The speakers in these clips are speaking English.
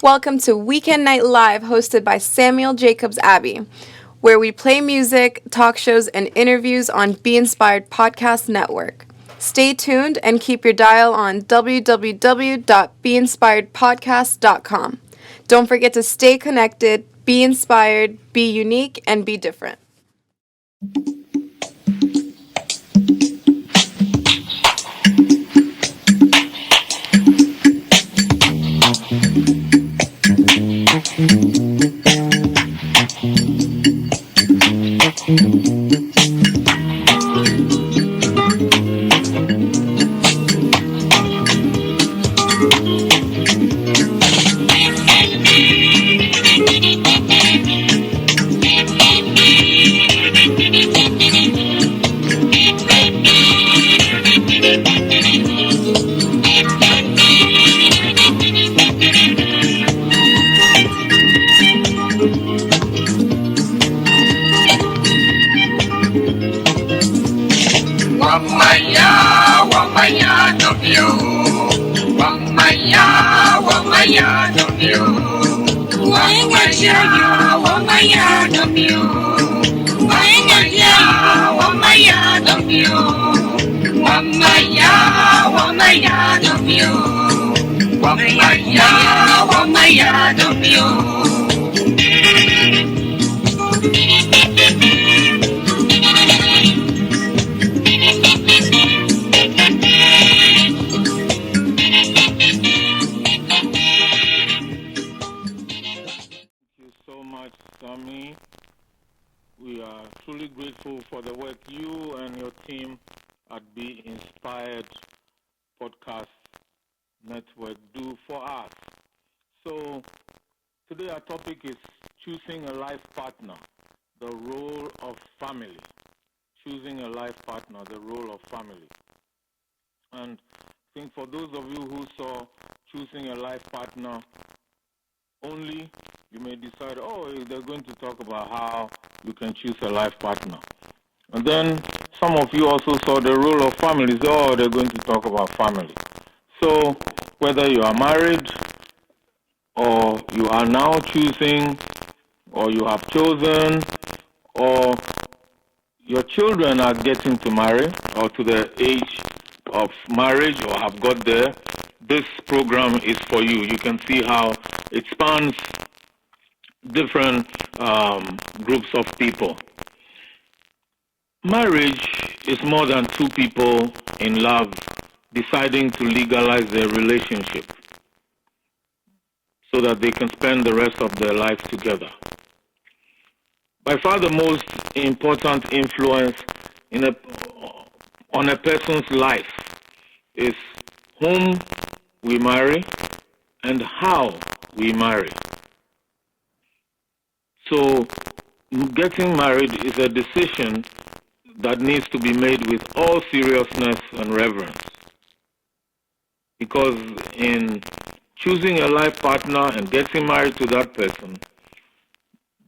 Welcome to Weekend Night Live, hosted by Samuel Jacobs Abbey, where we play music, talk shows, and interviews on Be Inspired Podcast Network. Stay tuned and keep your dial on www.beinspiredpodcast.com. Don't forget to stay connected, be inspired, be unique, and be different. Wamaya, don't you? Wamaya, don't you? Wamaya, don't you? Wamaya, don't you? Wamaya, don't you? Wamaya, don't you? So much, Sammy. We are truly grateful for the work you and your team at Be Inspired Podcast Network do for us. So, today our topic is choosing a life partner, the role of family. Choosing a life partner, the role of family. And I think for those of you who saw choosing a life partner only, you may decide, oh, they're going to talk about how you can choose a life partner. And then some of you also saw the role of families. Oh, they're going to talk about family. So whether you are married or you are now choosing or you have chosen or your children are getting to marry or to the age of marriage or have got there, this program is for you. You can see how it spans different groups of people. Marriage is more than two people in love deciding to legalize their relationship so that they can spend the rest of their life together. By far the most important influence on a person's life is whom we marry and how we marry. So getting married is a decision that needs to be made with all seriousness and reverence. Because in choosing a life partner and getting married to that person,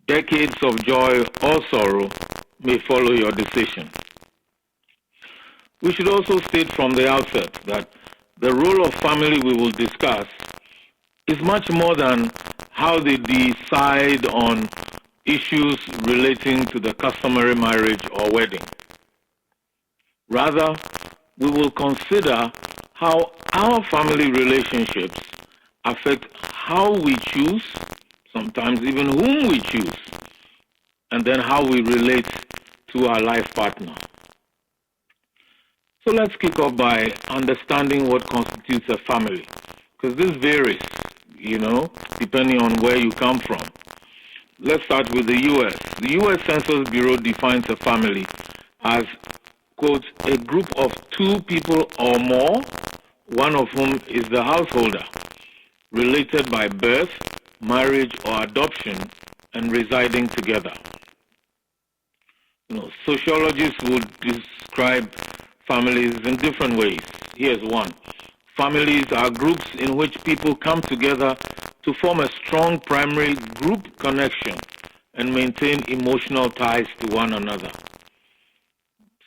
decades of joy or sorrow may follow your decision. We should also state from the outset that the role of family we will discuss is much more than how they decide on issues relating to the customary marriage or wedding. Rather, we will consider how our family relationships affect how we choose, sometimes even whom we choose, and then how we relate to our life partner. So let's kick off by understanding what constitutes a family, because this varies, depending on where you come from. Let's start with the U.S. The U.S. Census Bureau defines a family as, quote, a group of two people or more, one of whom is the householder, related by birth, marriage, or adoption, and residing together. Sociologists would describe families in different ways. Here's one. Families are groups in which people come together to form a strong primary group connection and maintain emotional ties to one another.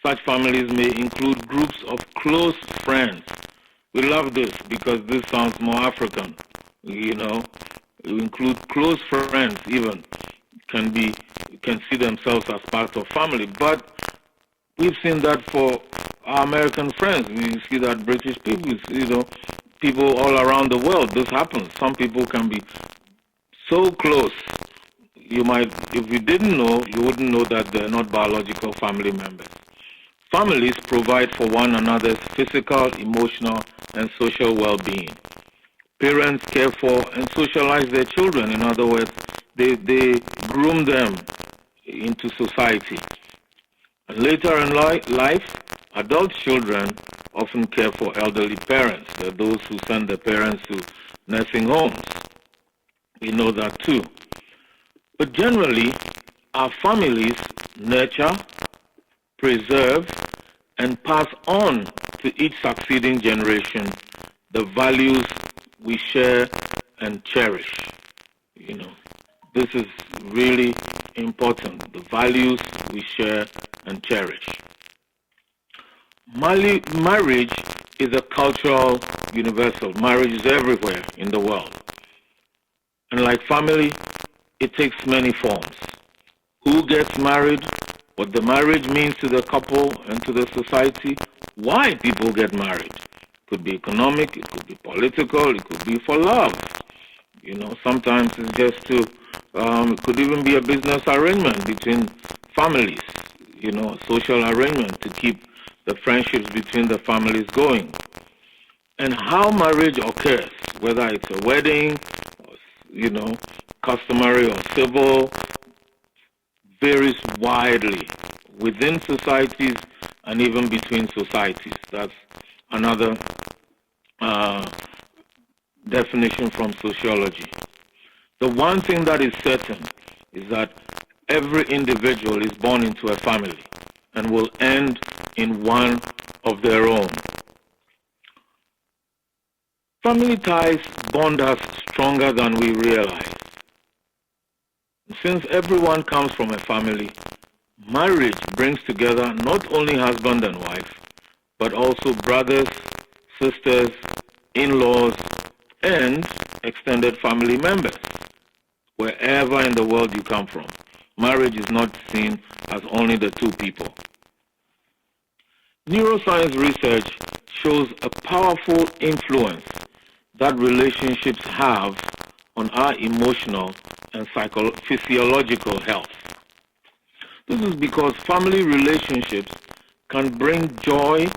Such families may include groups of close friends. We love this because this sounds more African, include close friends even, can see themselves as part of family. But we've seen that for our American friends. We see that British people, people all around the world. This happens. Some people can be so close. You might, if you didn't know, you wouldn't know that they're not biological family members. Families provide for one another's physical, emotional, and social well-being. Parents care for and socialize their children. In other words, they groom them into society. And later in life, adult children often care for elderly parents. There are those who send their parents to nursing homes. We know that too. But generally, our families nurture, preserve, and pass on to each succeeding generation the values we share and cherish. This is really important, the values we share and cherish. Marriage is a cultural universal. Marriage is everywhere in the world. And like family, it takes many forms. Who gets married, what the marriage means to the couple and to the society, why people get married. It could be economic, it could be political, it could be for love. Sometimes it's just it could even be a business arrangement between families, a social arrangement to keep the friendships between the families going. And how marriage occurs, whether it's a wedding, or, customary or civil, varies widely within societies and even between societies. That's another definition from sociology. The one thing that is certain is that every individual is born into a family and will end in one of their own. Family ties bond us stronger than we realize. Since everyone comes from a family, marriage brings together not only husband and wife, but also brothers, sisters, in-laws, and extended family members, wherever in the world you come from. Marriage is not seen as only the two people. Neuroscience research shows a powerful influence that relationships have on our emotional and physiological health. This is because family relationships can bring joy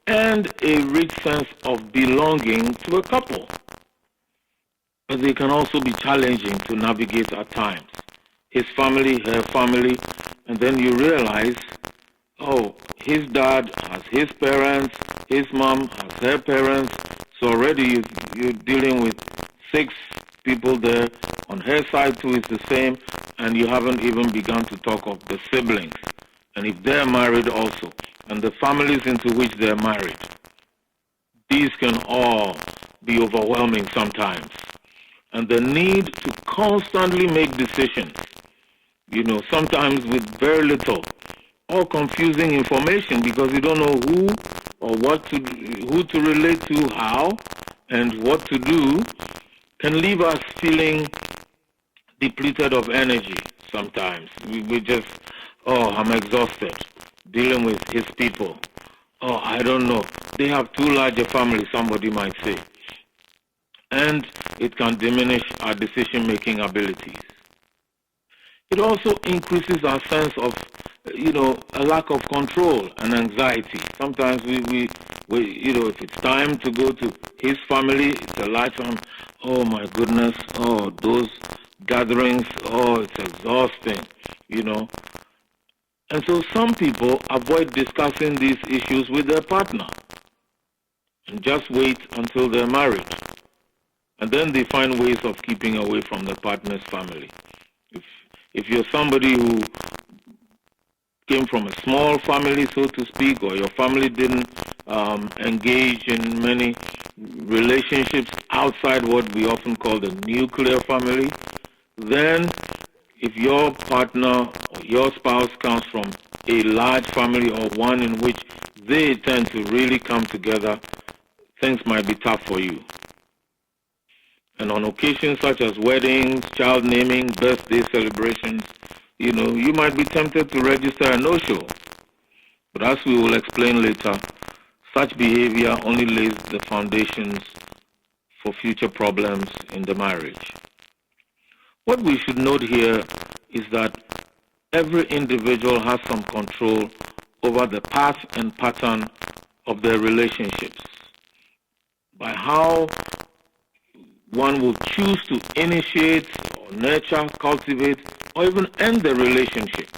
and a rich sense of belonging to a couple. But they can also be challenging to navigate at times. His family, her family, and then you realize, his dad has his parents, his mom has her parents, so already you're dealing with 6 people there. On her side too is the same, and you haven't even begun to talk of the siblings. And if they're married also, and the families into which they're married, these can all be overwhelming sometimes. And the need to constantly make decisions, sometimes with very little or confusing information because you don't know who or who to relate to, how, and what to do, can leave us feeling depleted of energy sometimes. We just, I'm exhausted dealing with his people. I don't know. They have too large a family, somebody might say. And it can diminish our decision-making abilities. It also increases our sense of, a lack of control and anxiety. Sometimes we if it's time to go to his family, it's a large family. Oh my goodness, those gatherings, it's exhausting, And so some people avoid discussing these issues with their partner and just wait until they're married. And then they find ways of keeping away from the partner's family. If you're somebody who came from a small family, so to speak, or your family didn't engage in many relationships outside what we often call the nuclear family, then if your partner or your spouse comes from a large family or one in which they tend to really come together, things might be tough for you. And on occasions such as weddings, child naming, birthday celebrations, you might be tempted to register a no-show. But as we will explain later, such behavior only lays the foundations for future problems in the marriage. What we should note here is that every individual has some control over the path and pattern of their relationships. By how one will choose to initiate or nurture, cultivate, or even end the relationship,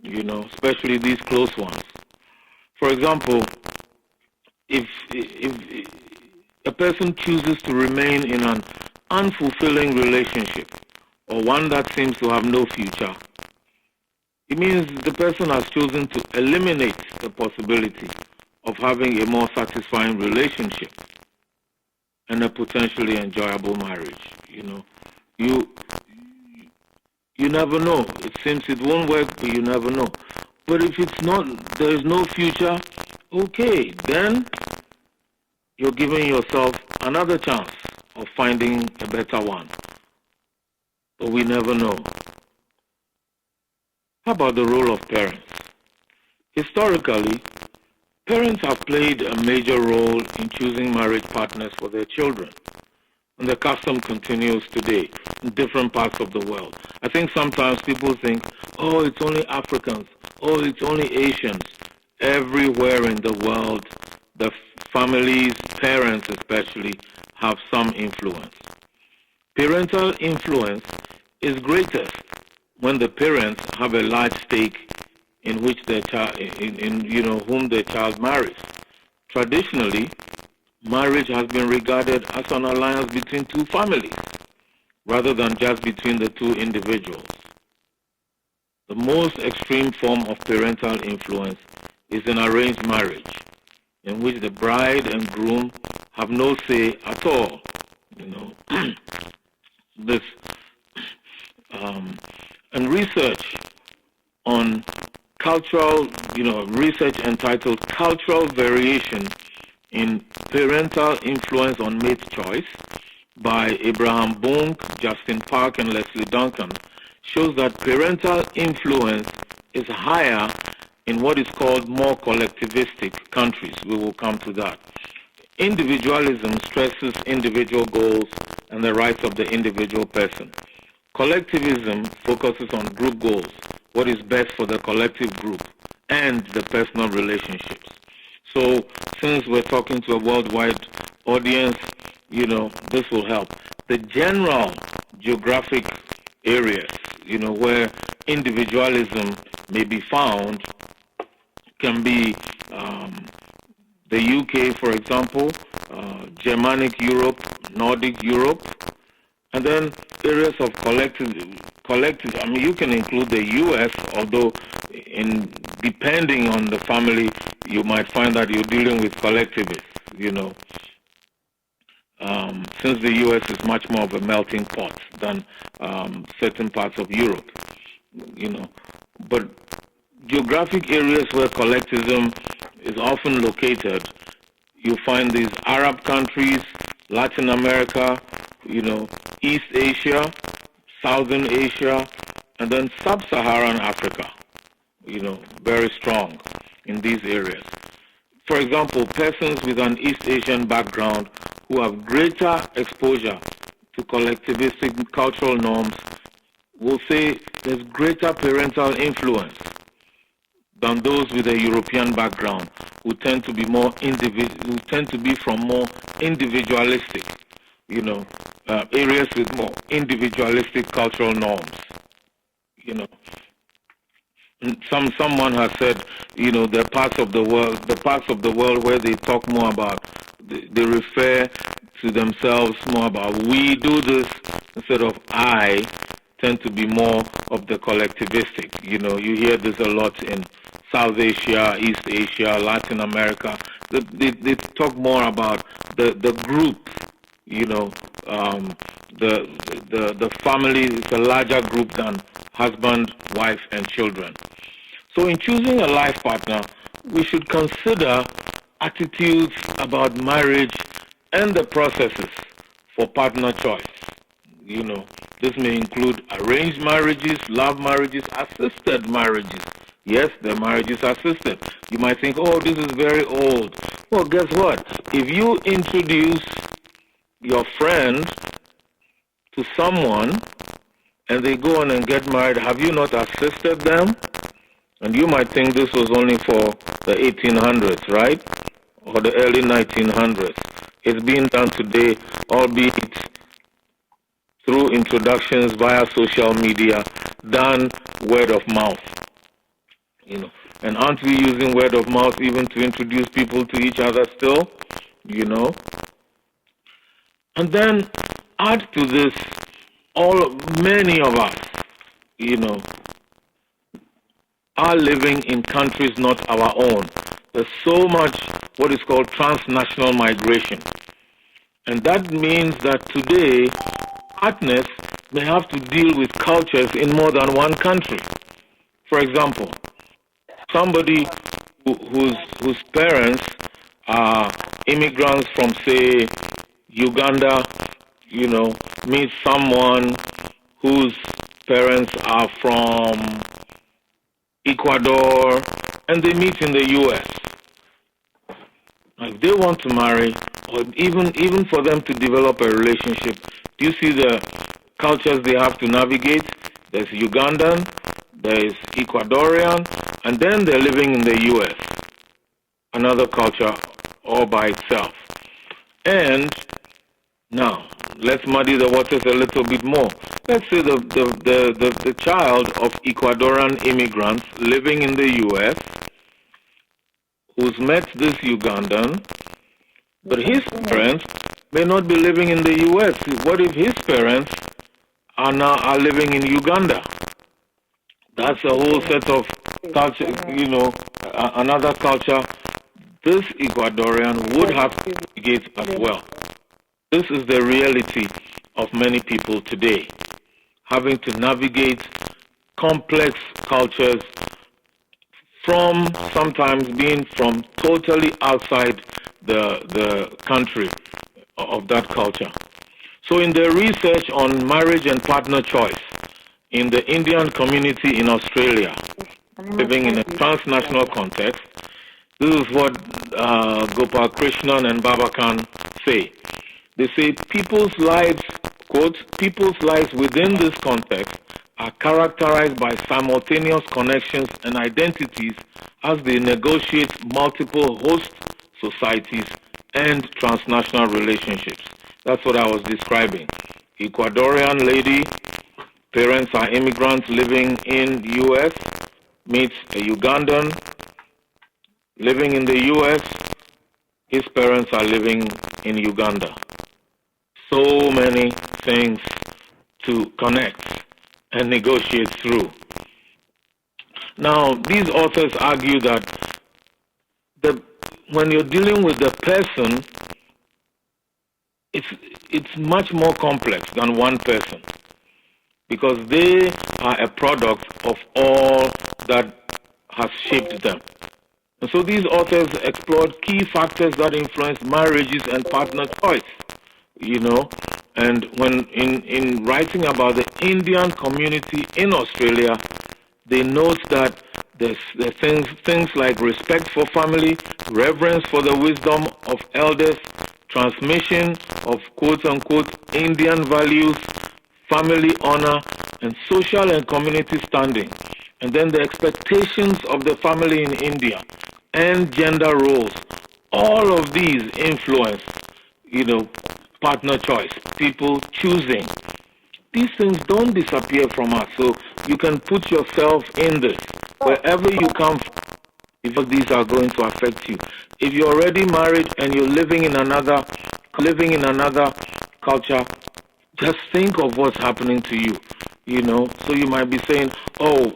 especially these close ones. For example, if a person chooses to remain in an unfulfilling relationship or one that seems to have no future, it means the person has chosen to eliminate the possibility of having a more satisfying relationship and a potentially enjoyable marriage. You never know. It seems it won't work, but you never know. But if there is no future, okay, then you're giving yourself another chance of finding a better one. But we never know. How about the role of parents? Historically, parents have played a major role in choosing marriage partners for their children. And the custom continues today in different parts of the world. I think sometimes people think, oh, it's only Africans, oh, it's only Asians. Everywhere in the world, the families, parents especially, have some influence. Parental influence is greatest when the parents have a large stake in which their child, whom their child marries. Traditionally, marriage has been regarded as an alliance between two families, rather than just between the two individuals. The most extreme form of parental influence is in arranged marriage, in which the bride and groom have no say at all. This and research on cultural, research entitled Cultural Variation in Parental Influence on Mate Choice by Abraham Boong, Justin Park, and Leslie Duncan shows that parental influence is higher in what is called more collectivistic countries. We will come to that. Individualism stresses individual goals and the rights of the individual person. Collectivism focuses on group goals, what is best for the collective group and the personal relationships. So since we're talking to a worldwide audience, this will help. The general geographic areas, where individualism may be found can be the UK, for example, Germanic Europe, Nordic Europe, and then areas of collective, you can include the US, although depending on the family, you might find that you're dealing with collectivists, since the US is much more of a melting pot than certain parts of Europe, But geographic areas where collectivism is often located, you find these Arab countries, Latin America, East Asia, Southern Asia, and then Sub-Saharan Africa, very strong in these areas. For example, persons with an East Asian background who have greater exposure to collectivistic cultural norms will say there's greater parental influence than those with a European background who tend to be from more individualistic, areas with more individualistic cultural norms, Someone has said, the parts of the world where they talk more about, they refer to themselves more about we do this instead of I, tend to be more of the collectivistic. You hear this a lot in South Asia, East Asia, Latin America. They talk more about the group, the family is a larger group than husband, wife, and children. So in choosing a life partner, we should consider attitudes about marriage and the processes for partner choice. This may include arranged marriages, love marriages, assisted marriages. Yes, the marriage is assisted. You might think, oh, this is very old. Well, guess what? If you introduce your friend to someone and they go on and get married, have you not assisted them? And you might think this was only for the 1800s, right? Or the early 1900s. It's being done today, albeit through introductions via social media, done word of mouth. And aren't we using word of mouth even to introduce people to each other still? And then add to this, many of us, are living in countries not our own. There's so much what is called transnational migration. And that means that today, partners may have to deal with cultures in more than one country. For example, somebody whose parents are immigrants from, say, Uganda, meets someone whose parents are from Ecuador, and they meet in the U.S. If they want to marry, or even for them to develop a relationship, do you see the cultures they have to navigate? There's Ugandan, there's Ecuadorian, and then they're living in the U.S., another culture all by itself. And now, let's muddy the waters a little bit more. Let's say the child of Ecuadorian immigrants living in the U.S. who's met this Ugandan, but his parents may not be living in the U.S. What if his parents are living in Uganda? That's a whole set of culture, another culture this Ecuadorian would have to navigate as well. This is the reality of many people today, having to navigate complex cultures from sometimes being from totally outside the country of that culture. So in the research on marriage and partner choice in the Indian community in Australia, living in a transnational context, this is what Gopal Krishnan and Babakan say. They say people's lives, quote, people's lives within this context are characterized by simultaneous connections and identities as they negotiate multiple host societies and transnational relationships. That's what I was describing. Ecuadorian lady, parents are immigrants living in the U.S., meets a Ugandan living in the U.S., his parents are living in Uganda. So many things to connect and negotiate through. Now, these authors argue that when you're dealing with the person, it's much more complex than one person, because they are a product of all that has shaped them. And so these authors explored key factors that influence marriages and partner choice, and when in writing about the Indian community in Australia, they note that there's things like respect for family, reverence for the wisdom of elders, transmission of quote-unquote Indian values, family honor, and social and community standing, and then the expectations of the family in India and gender roles. All of these influence, partner choice, people choosing. These things don't disappear from us, so you can put yourself in this. Wherever you come from, if these are going to affect you. If you're already married and you're living in another culture, just think of what's happening to you, So you might be saying, oh,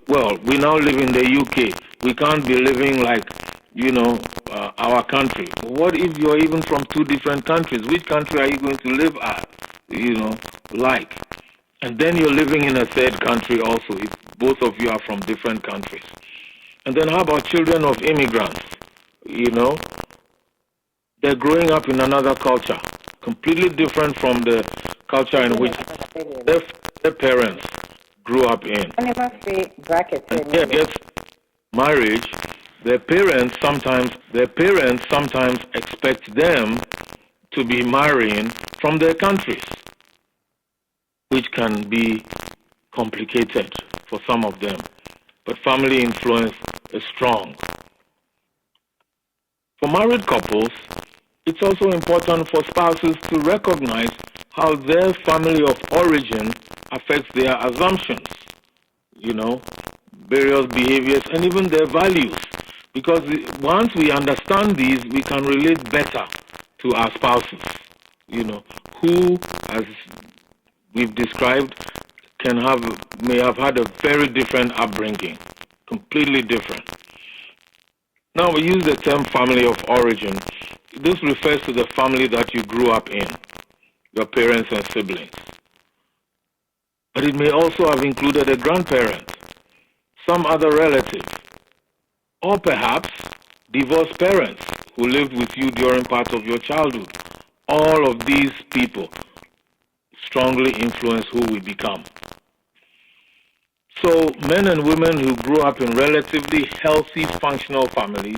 well, we now live in the UK. We can't be living like, our country. What if you're even from two different countries? Which country are you going to live at, like? And then you're living in a third country also, if both of you are from different countries. And then how about children of immigrants? They're growing up in another culture completely different from the culture in which their parents grew up in. And here gets marriage. Their parents sometimes expect them to be marrying from their countries, which can be complicated for some of them. But family influence is strong. For married couples, it's also important for spouses to recognize how their family of origin affects their assumptions, various behaviors, and even their values. Because once we understand these, we can relate better to our spouses, who, as we've described, may have had a very different upbringing, completely different. Now we use the term family of origin. This refers to the family that you grew up in, your parents and siblings. But it may also have included a grandparent, some other relative, or perhaps divorced parents who lived with you during parts of your childhood. All of these people strongly influence who we become. So men and women who grew up in relatively healthy, functional families,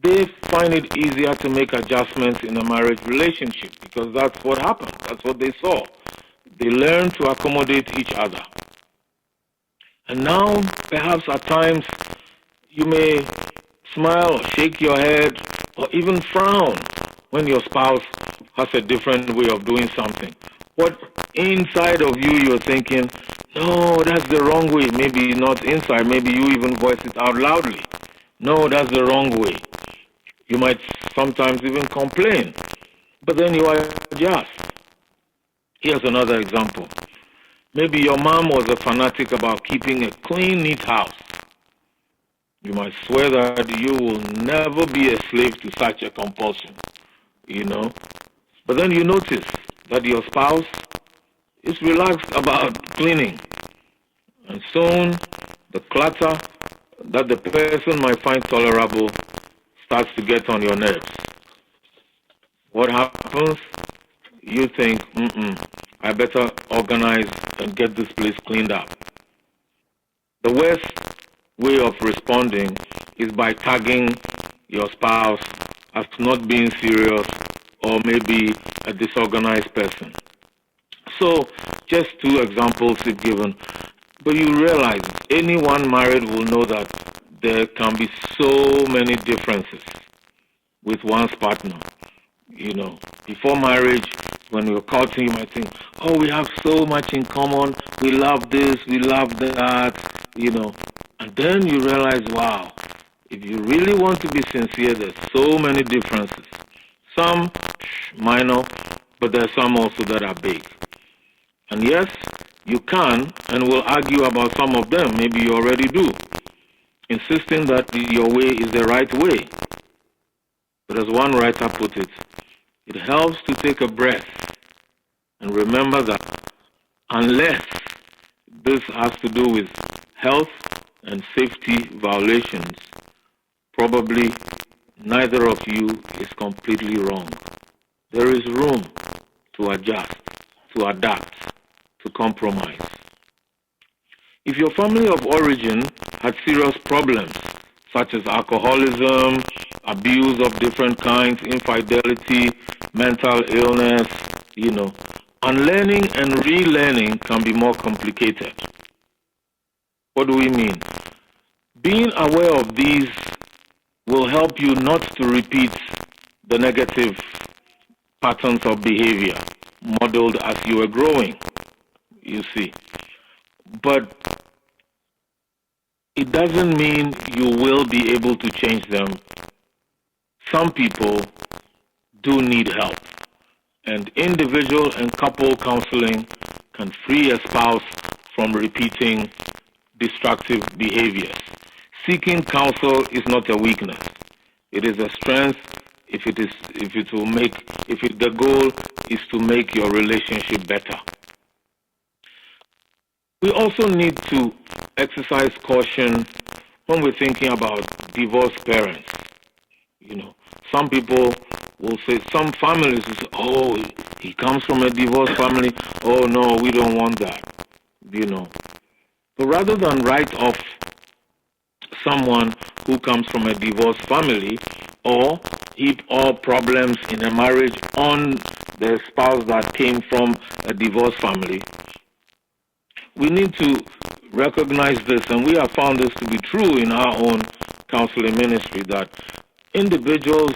they find it easier to make adjustments in a marriage relationship because that's what happened. That's what they saw. They learn to accommodate each other. And now, perhaps at times, you may smile or shake your head or even frown when your spouse has a different way of doing something. What inside of you, you're thinking, no, that's the wrong way. Maybe not inside. Maybe you even voice it out loudly. No, that's the wrong way. You might sometimes even complain. But then you adjust. Here's another example. Maybe your mom was a fanatic about keeping a clean, neat house. You might swear that you will never be a slave to such a compulsion, But then you notice that your spouse is relaxed about cleaning. And soon, the clutter that the person might find tolerable starts to get on your nerves. What happens? You think, I better organize and get this place cleaned up. The worst way of responding is by tagging your spouse as not being serious or maybe a disorganized person. So, just two examples we've given. But you realize anyone married will know that there can be so many differences with one's partner. Before marriage, when you're courting, you might think, oh, we have so much in common. We love this, we love that, And then you realize, wow, if you really want to be sincere, there's so many differences. Some minor, but there's some also that are big. And yes, you can and will argue about some of them. Maybe you already do, insisting that your way is the right way. But as one writer put it, it helps to take a breath and remember that unless this has to do with health and safety violations, probably neither of you is completely wrong. There is room to adjust, to adapt, to compromise. If your family of origin had serious problems, such as alcoholism, abuse of different kinds, infidelity, mental illness, unlearning and relearning can be more complicated. What do we mean? Being aware of these will help you not to repeat the negative patterns of behavior modeled as you were growing, you see. But it doesn't mean you will be able to change them. Some people do need help, and individual and couple counseling can free a spouse from repeating destructive behaviors. Seeking counsel is not a weakness. It is a strength if the goal is to make your relationship better. We also need to exercise caution when we're thinking about divorced parents. Some people will say, some families will say, oh, he comes from a divorced family. Oh, no, we don't want that, But rather than write off someone who comes from a divorced family or heap all problems in a marriage on the spouse that came from a divorced family, we need to recognize this, and we have found this to be true in our own counseling ministry, that individuals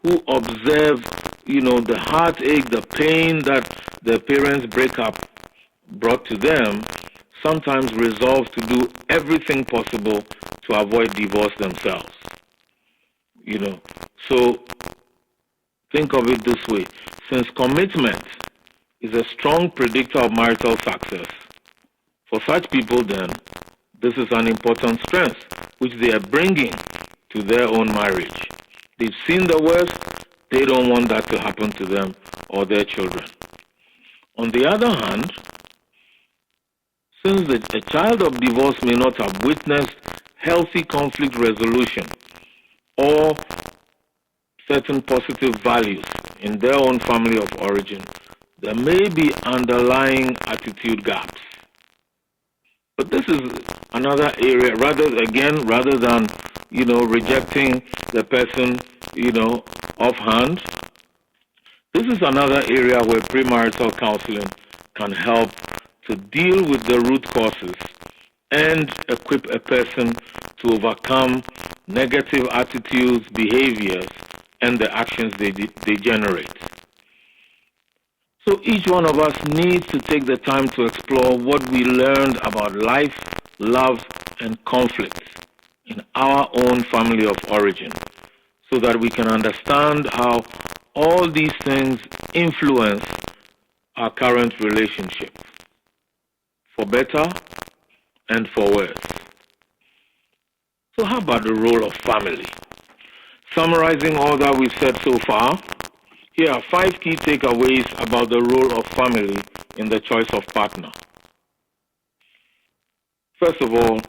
who observe, the heartache, the pain that their parents' breakup brought to them, sometimes resolve to do everything possible to avoid divorce themselves. So think of it this way. Since commitment is a strong predictor of marital success, for such people then, this is an important strength which they are bringing to their own marriage. They've seen the worst, they don't want that to happen to them or their children. On the other hand, since a child of divorce may not have witnessed healthy conflict resolution or certain positive values in their own family of origin, there may be underlying attitude gaps. But this is another area, rather than, rejecting the person, offhand, this is another area where premarital counseling can help to deal with the root causes and equip a person to overcome negative attitudes, behaviors, and the actions they generate. So each one of us needs to take the time to explore what we learned about life, love, and conflict in our own family of origin, so that we can understand how all these things influence our current relationship, for better and for worse. So how about the role of family? Summarizing all that we've said so far, here are 5 key takeaways about the role of family in the choice of partner. First of all,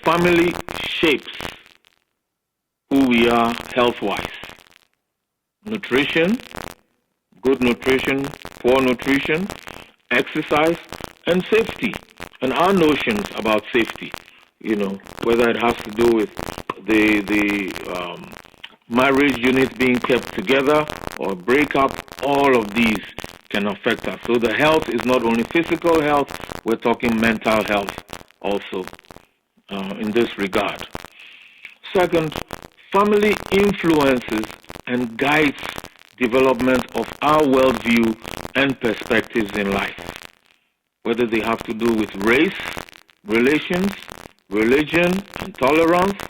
family shapes who we are health-wise. Nutrition, good nutrition, poor nutrition, exercise, and safety. And our notions about safety, whether it has to do with the marriage unit being kept together or breakup, all of these can affect us. So the health is not only physical health, we're talking mental health also in this regard. Second, family influences and guides development of our worldview and perspectives in life, whether they have to do with race, relations, religion, and tolerance,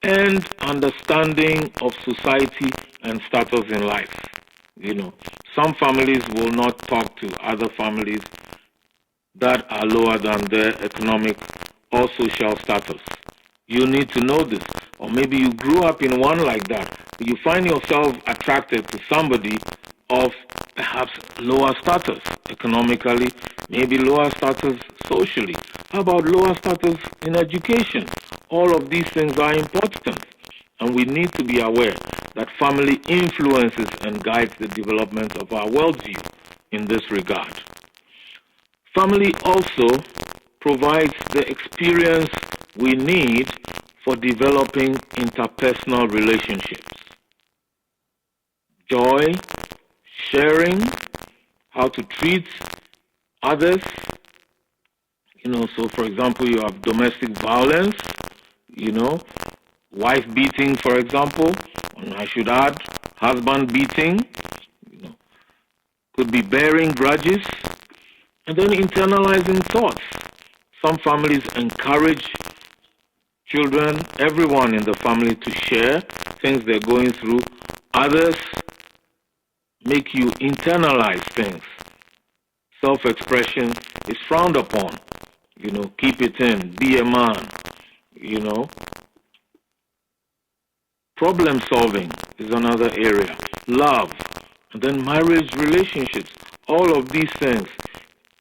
and understanding of society and status in life. Some families will not talk to other families that are lower than their economic or social status. You need to know this. Or maybe you grew up in one like that, but you find yourself attracted to somebody of perhaps lower status economically, maybe lower status socially. How about lower status in education? All of these things are important, and we need to be aware that family influences and guides the development of our worldview in this regard. Family also provides the experience we need for developing interpersonal relationships. Joy, sharing, how to treat others. So for example, you have domestic violence, wife beating, for example, and I should add, husband beating, could be bearing grudges, and then internalizing thoughts. Some families encourage children, everyone in the family, to share things they're going through. Others make you internalize things. Self-expression is frowned upon. Keep it in, be a man, Problem solving is another area. Love, and then marriage relationships. All of these things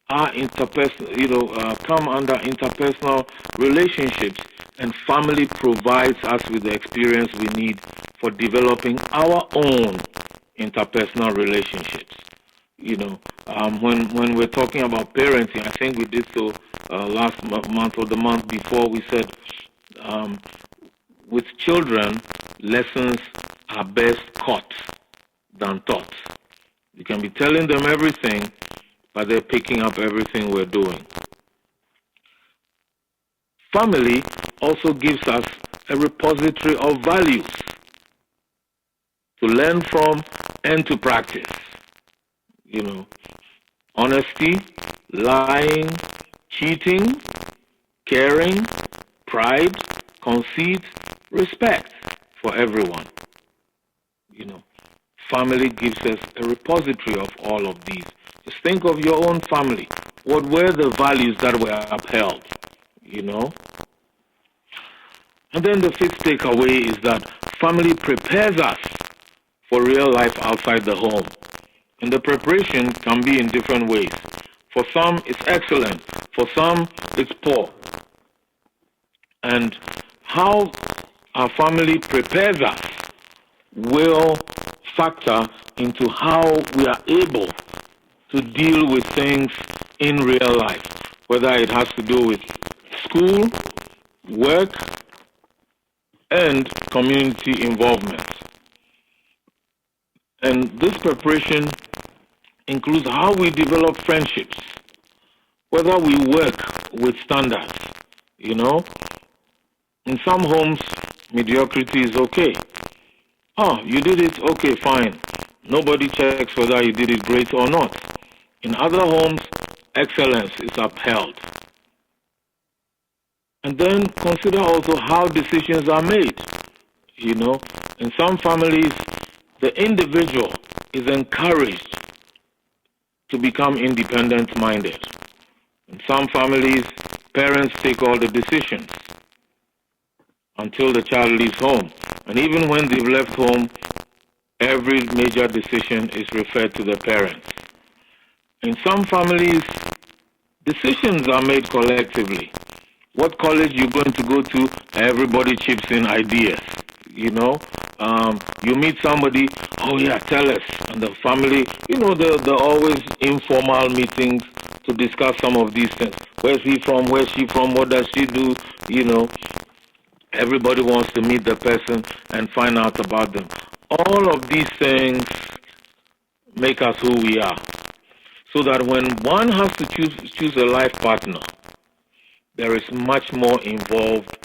are come under interpersonal relationships, and family provides us with the experience we need for developing our own interpersonal relationships. When we're talking about parenting, I think we did so last month or the month before. We said with children, lessons are best caught than taught. You can be telling them everything, but they're picking up everything we're doing. Family also gives us a repository of values to learn from and to practice. Honesty, lying, cheating, caring, pride, conceit, respect for everyone. Family gives us a repository of all of these. Just think of your own family. What were the values that were upheld? And then the fifth takeaway is that family prepares us for real life outside the home. And the preparation can be in different ways. For some, it's excellent. For some, it's poor. And how our family prepares us will factor into how we are able to deal with things in real life, whether it has to do with school, work, and community involvement. And this preparation includes how we develop friendships, whether we work with standards. In some homes, mediocrity is okay. Oh, you did it? Okay, fine. Nobody checks whether you did it great or not. In other homes, excellence is upheld. And then consider also how decisions are made. In some families, the individual is encouraged to become independent-minded. In some families, parents take all the decisions until the child leaves home. And even when they've left home, every major decision is referred to the parents. In some families, decisions are made collectively. What college you're going to go to, everybody chips in ideas. You meet somebody, oh yeah, tell us. And the family, they're always informal meetings to discuss some of these things. Where's he from? Where's she from? What does she do? Everybody wants to meet the person and find out about them. All of these things make us who we are. So that when one has to choose a life partner, there is much more involved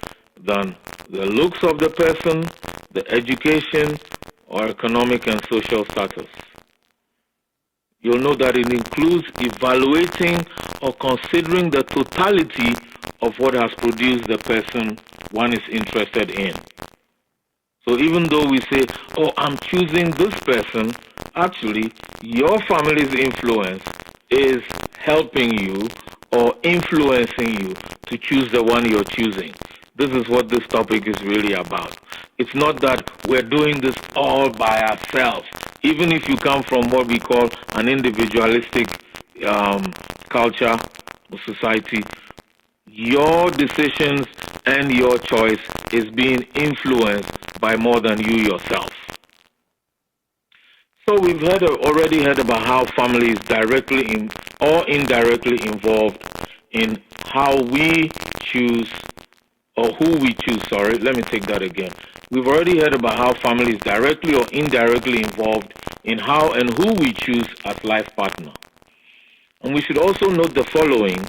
than the looks of the person, the education, or economic and social status. You'll know that it includes evaluating or considering the totality of what has produced the person one is interested in. So even though we say, oh, I'm choosing this person, actually, your family's influence is helping you or influencing you to choose the one you're choosing. This is what this topic is really about. It's not that we're doing this all by ourselves. Even if you come from what we call an individualistic culture or society, your decisions and your choice is being influenced by more than you yourself. So we've already heard about how family is directly or indirectly involved in how we choose, or who we choose, let me take that again. We've already heard about how family is directly or indirectly involved in how and who we choose as life partner. And we should also note the following,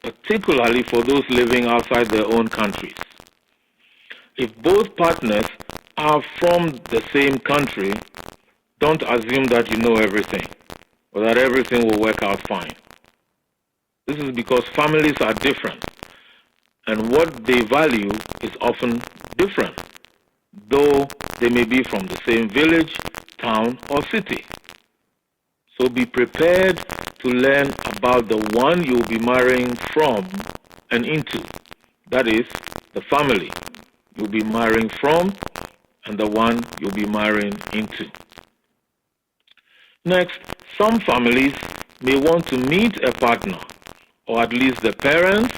particularly for those living outside their own countries. If both partners are from the same country, don't assume that you know everything or that everything will work out fine. This is because families are different, and what they value is often different, though they may be from the same village, town, or city. So be prepared to learn about the one you'll be marrying from and into. That is, the family you'll be marrying from and the one you'll be marrying into. Next, some families may want to meet a partner, or at least the parents,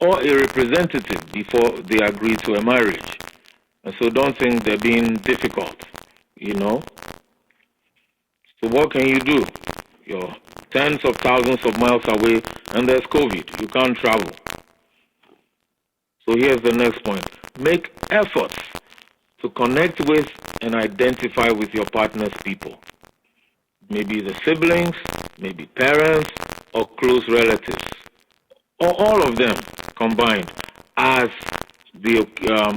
or a representative before they agree to a marriage. And so don't think they're being difficult, you know. So what can you do? You're tens of thousands of miles away and there's COVID. You can't travel. So here's the next point. Make efforts to connect with and identify with your partner's people. Maybe the siblings, maybe parents, or close relatives, or all of them combined as the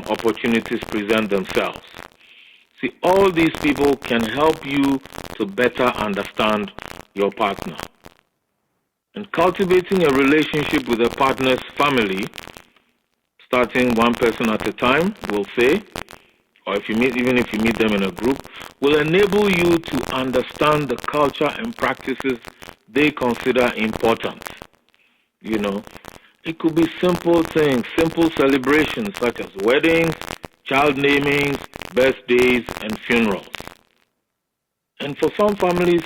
opportunities present themselves. See, all these people can help you to better understand your partner. And cultivating a relationship with a partner's family, starting one person at a time, we'll say, or even if you meet them in a group, will enable you to understand the culture and practices they consider important. You know, it could be simple things, simple celebrations such as weddings, child namings, birthdays, and funerals. And for some families,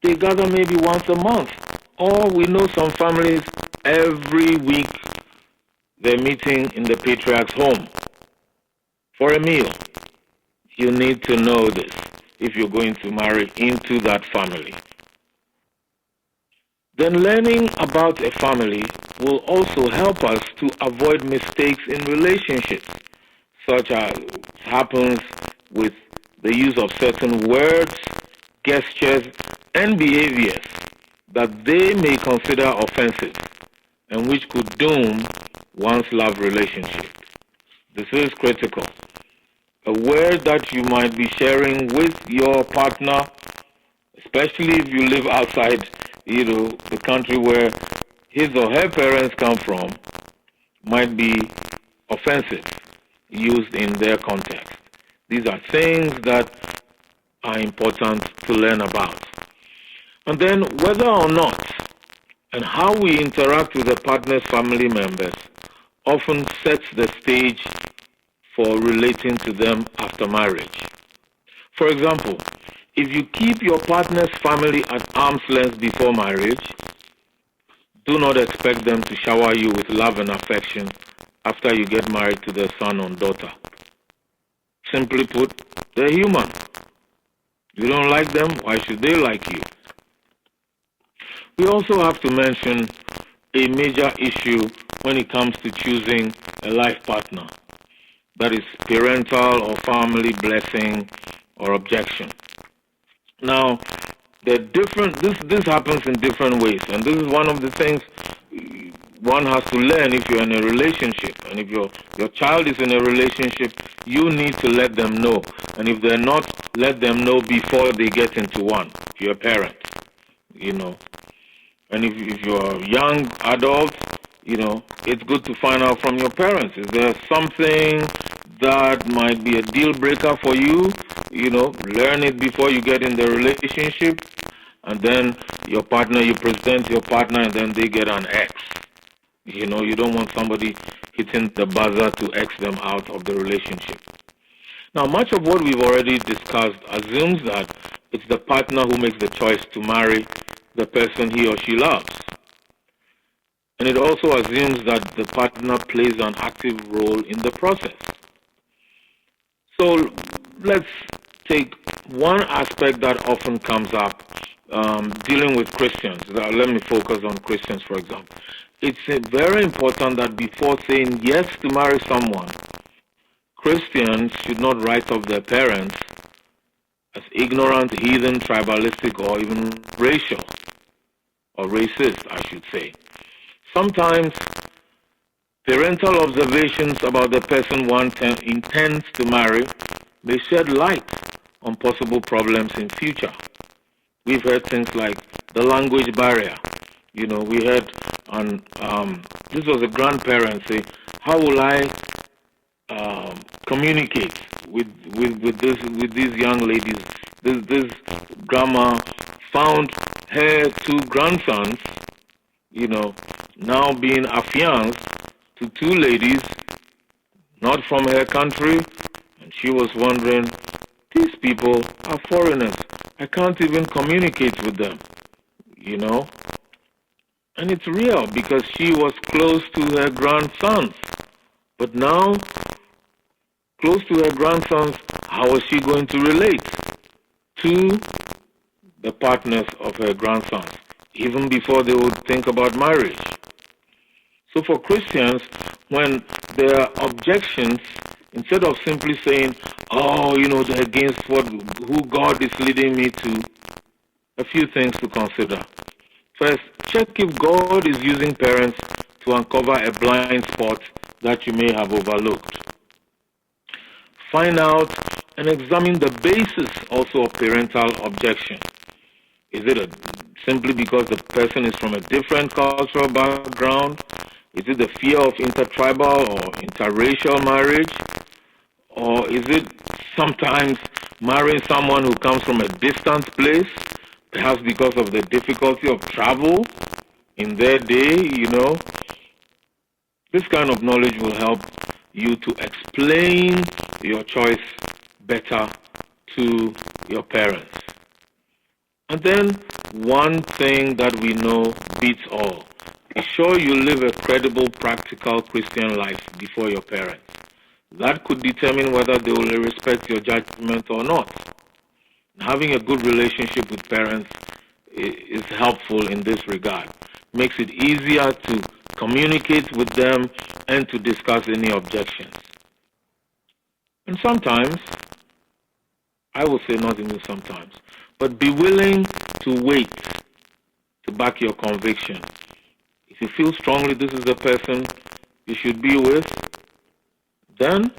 they gather maybe once a month. Or we know some families, every week, they're meeting in the patriarch's home for a meal. You need to know this if you're going to marry into that family. Then learning about a family will also help us to avoid mistakes in relationships, such as happens with the use of certain words, gestures, and behaviors that they may consider offensive and which could doom one's love relationship. This is critical. A word that you might be sharing with your partner, especially if you live outside, the country where his or her parents come from, might be offensive, used in their context. These are things that are important to learn about. And then whether or not and how we interact with a partner's family members often sets the stage for relating to them after marriage. For example, if you keep your partner's family at arm's length before marriage, do not expect them to shower you with love and affection after you get married to their son or daughter. Simply put, they're human. You don't like them, why should they like you? We also have to mention a major issue when it comes to choosing a life partner. That is parental or family blessing or objection. Now, this happens in different ways, and this is one of the things one has to learn if you're in a relationship. And if your child is in a relationship, you need to let them know. And if they're not, let them know before they get into one, if you're a parent, And if you're a young adult, it's good to find out from your parents. Is there something that might be a deal breaker for you? Learn it before you get in the relationship. And then you present your partner, and then they get an X. You don't want somebody hitting the buzzer to X them out of the relationship. Now, much of what we've already discussed assumes that it's the partner who makes the choice to marry the person he or she loves. And it also assumes that the partner plays an active role in the process. So let's take one aspect that often comes up, dealing with Christians. Let me focus on Christians, for example. It's very important that before saying yes to marry someone, Christians should not write off their parents as ignorant, heathen, tribalistic, or even racial, or racist, I should say. Sometimes parental observations about the person one intends to marry may shed light on possible problems in future. We've heard things like the language barrier. We heard this was a grandparent say, how will I communicate with these young ladies? This grandma found her two grandsons, now being affianced to two ladies not from her country, and she was wondering, these people are foreigners. I can't even communicate with them, And it's real because she was close to her grandsons. But now close to her grandsons, how was she going to relate to the partners of her grandsons, even before they would think about marriage? So for Christians, when there are objections, instead of simply saying, oh, they're against who God is leading me to, a few things to consider. First, check if God is using parents to uncover a blind spot that you may have overlooked. Find out and examine the basis also of parental objection. Is it simply because the person is from a different cultural background? Is it the fear of intertribal or interracial marriage? Or is it sometimes marrying someone who comes from a distant place, perhaps because of the difficulty of travel in their day, This kind of knowledge will help you to explain your choice better to your parents. And then one thing that we know beats all. Be sure you live a credible, practical Christian life before your parents. That could determine whether they will respect your judgment or not. Having a good relationship with parents is helpful in this regard. Makes it easier to communicate with them and to discuss any objections. And sometimes, I will say not even sometimes, but be willing to wait to back your conviction. If you feel strongly this is the person you should be with, then,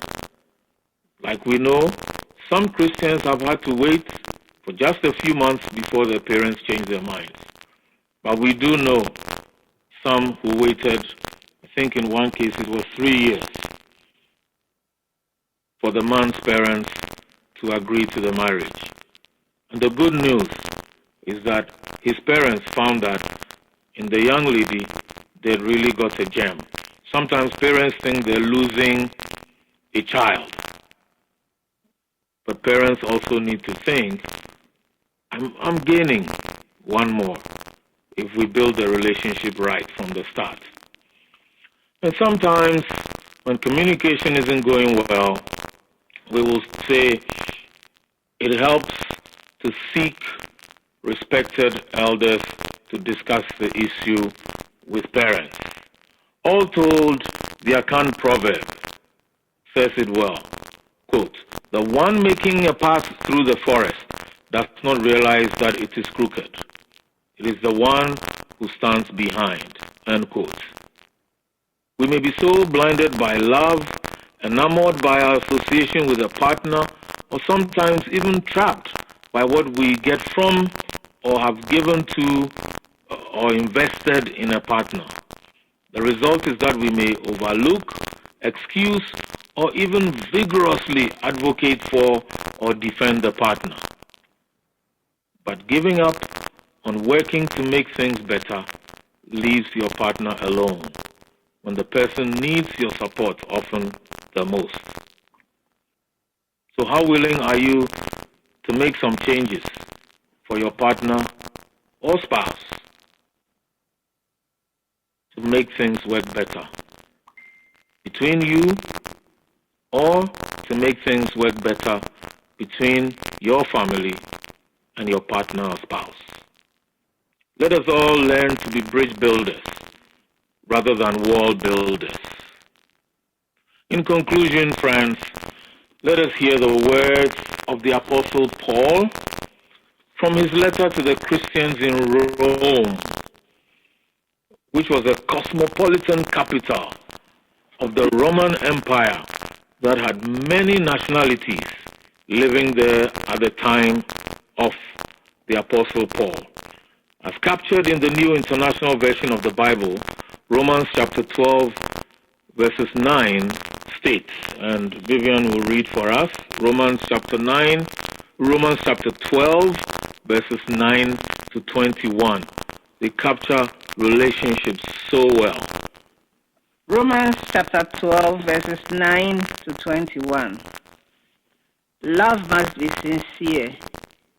like we know, some Christians have had to wait for just a few months before their parents change their minds. But we do know some who waited, I think in one case it was 3 years, for the man's parents to agree to the marriage. And the good news is that his parents found that in the young lady, they really got a gem. Sometimes parents think they're losing a child. But parents also need to think, I'm gaining one more if we build the relationship right from the start. And sometimes when communication isn't going well, we will say it helps to seek respected elders to discuss the issue with parents. All told, the Akan proverb says it well. Quote, "The one making a path through the forest does not realize that it is crooked. It is the one who stands behind." End quote. We may be so blinded by love, enamored by our association with a partner, or sometimes even trapped by what we get from or have given to or invested in a partner. The result is that we may overlook, excuse, or even vigorously advocate for or defend the partner. But giving up on working to make things better leaves your partner alone when the person needs your support often the most. So how willing are you to make some changes for your partner or spouse to make things work better between you, or to make things work better between your family and your partner or spouse? Let us all learn to be bridge builders rather than wall builders. In conclusion, friends, let us hear the words of the Apostle Paul from his letter to the Christians in Rome, which was a cosmopolitan capital of the Roman Empire that had many nationalities living there at the time of the Apostle Paul. As captured in the New International Version of the Bible, Romans chapter 12, verses 9 states, and Vivian will read for us, Romans chapter 12, verses 9 to 21. They capture relationships so well. Romans chapter 12, verses 9 to 21. Love must be sincere.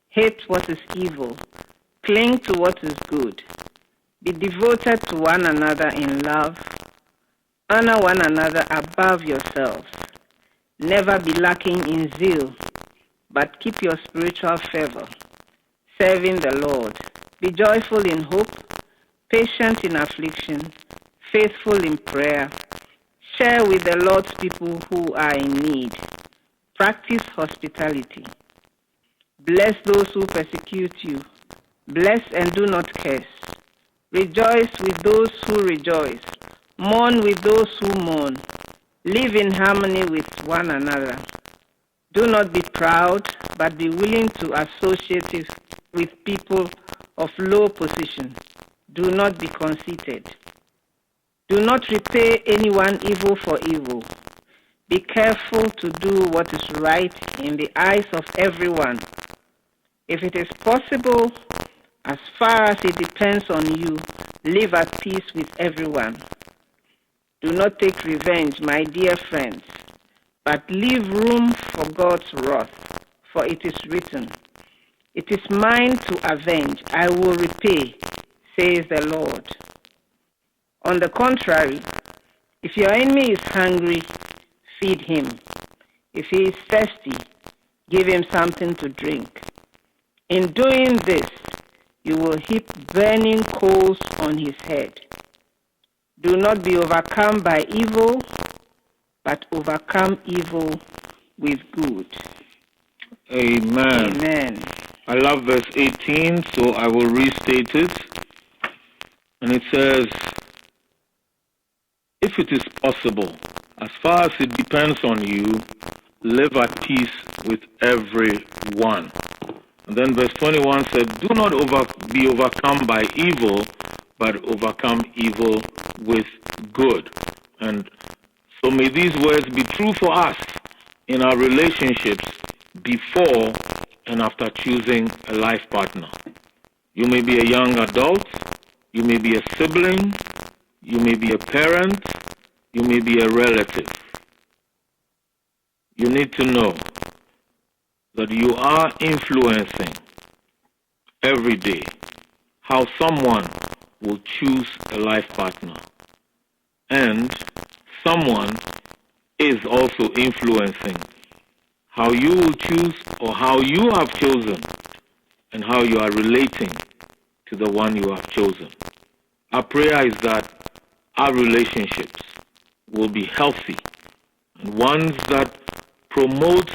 Hate what is evil. Cling to what is good. Be devoted to one another in love. Honor one another above yourselves. Never be lacking in zeal, but keep your spiritual fervor, serving the Lord. Be joyful in hope, patient in affliction, faithful in prayer. Share with the Lord's people who are in need. Practice hospitality. Bless those who persecute you. Bless and do not curse. Rejoice with those who rejoice. Mourn with those who mourn. Live in harmony with one another. Do not be proud, but be willing to associate with people of low position. Do not be conceited. Do not repay anyone evil for evil. Be careful to do what is right in the eyes of everyone. If it is possible, as far as it depends on you, live at peace with everyone. Do not take revenge, my dear friends, but leave room for God's wrath, for it is written, "It is mine to avenge, I will repay, says the Lord." On the contrary, if your enemy is hungry, feed him. If he is thirsty, give him something to drink. In doing this, you will heap burning coals on his head. Do not be overcome by evil, but overcome evil with good. Amen. Amen. I love verse 18, so I will restate it. And it says, if it is possible, as far as it depends on you, live at peace with everyone. And then verse 21 said, do not be overcome by evil, but overcome evil with good. And so may these words be true for us in our relationships before and after choosing a life partner. You may be a young adult, you may be a sibling, you may be a parent, you may be a relative. You need to know that you are influencing every day how someone will choose a life partner. And someone is also influencing how you will choose or how you have chosen and how you are relating to the one you have chosen. Our prayer is that our relationships will be healthy and ones that promote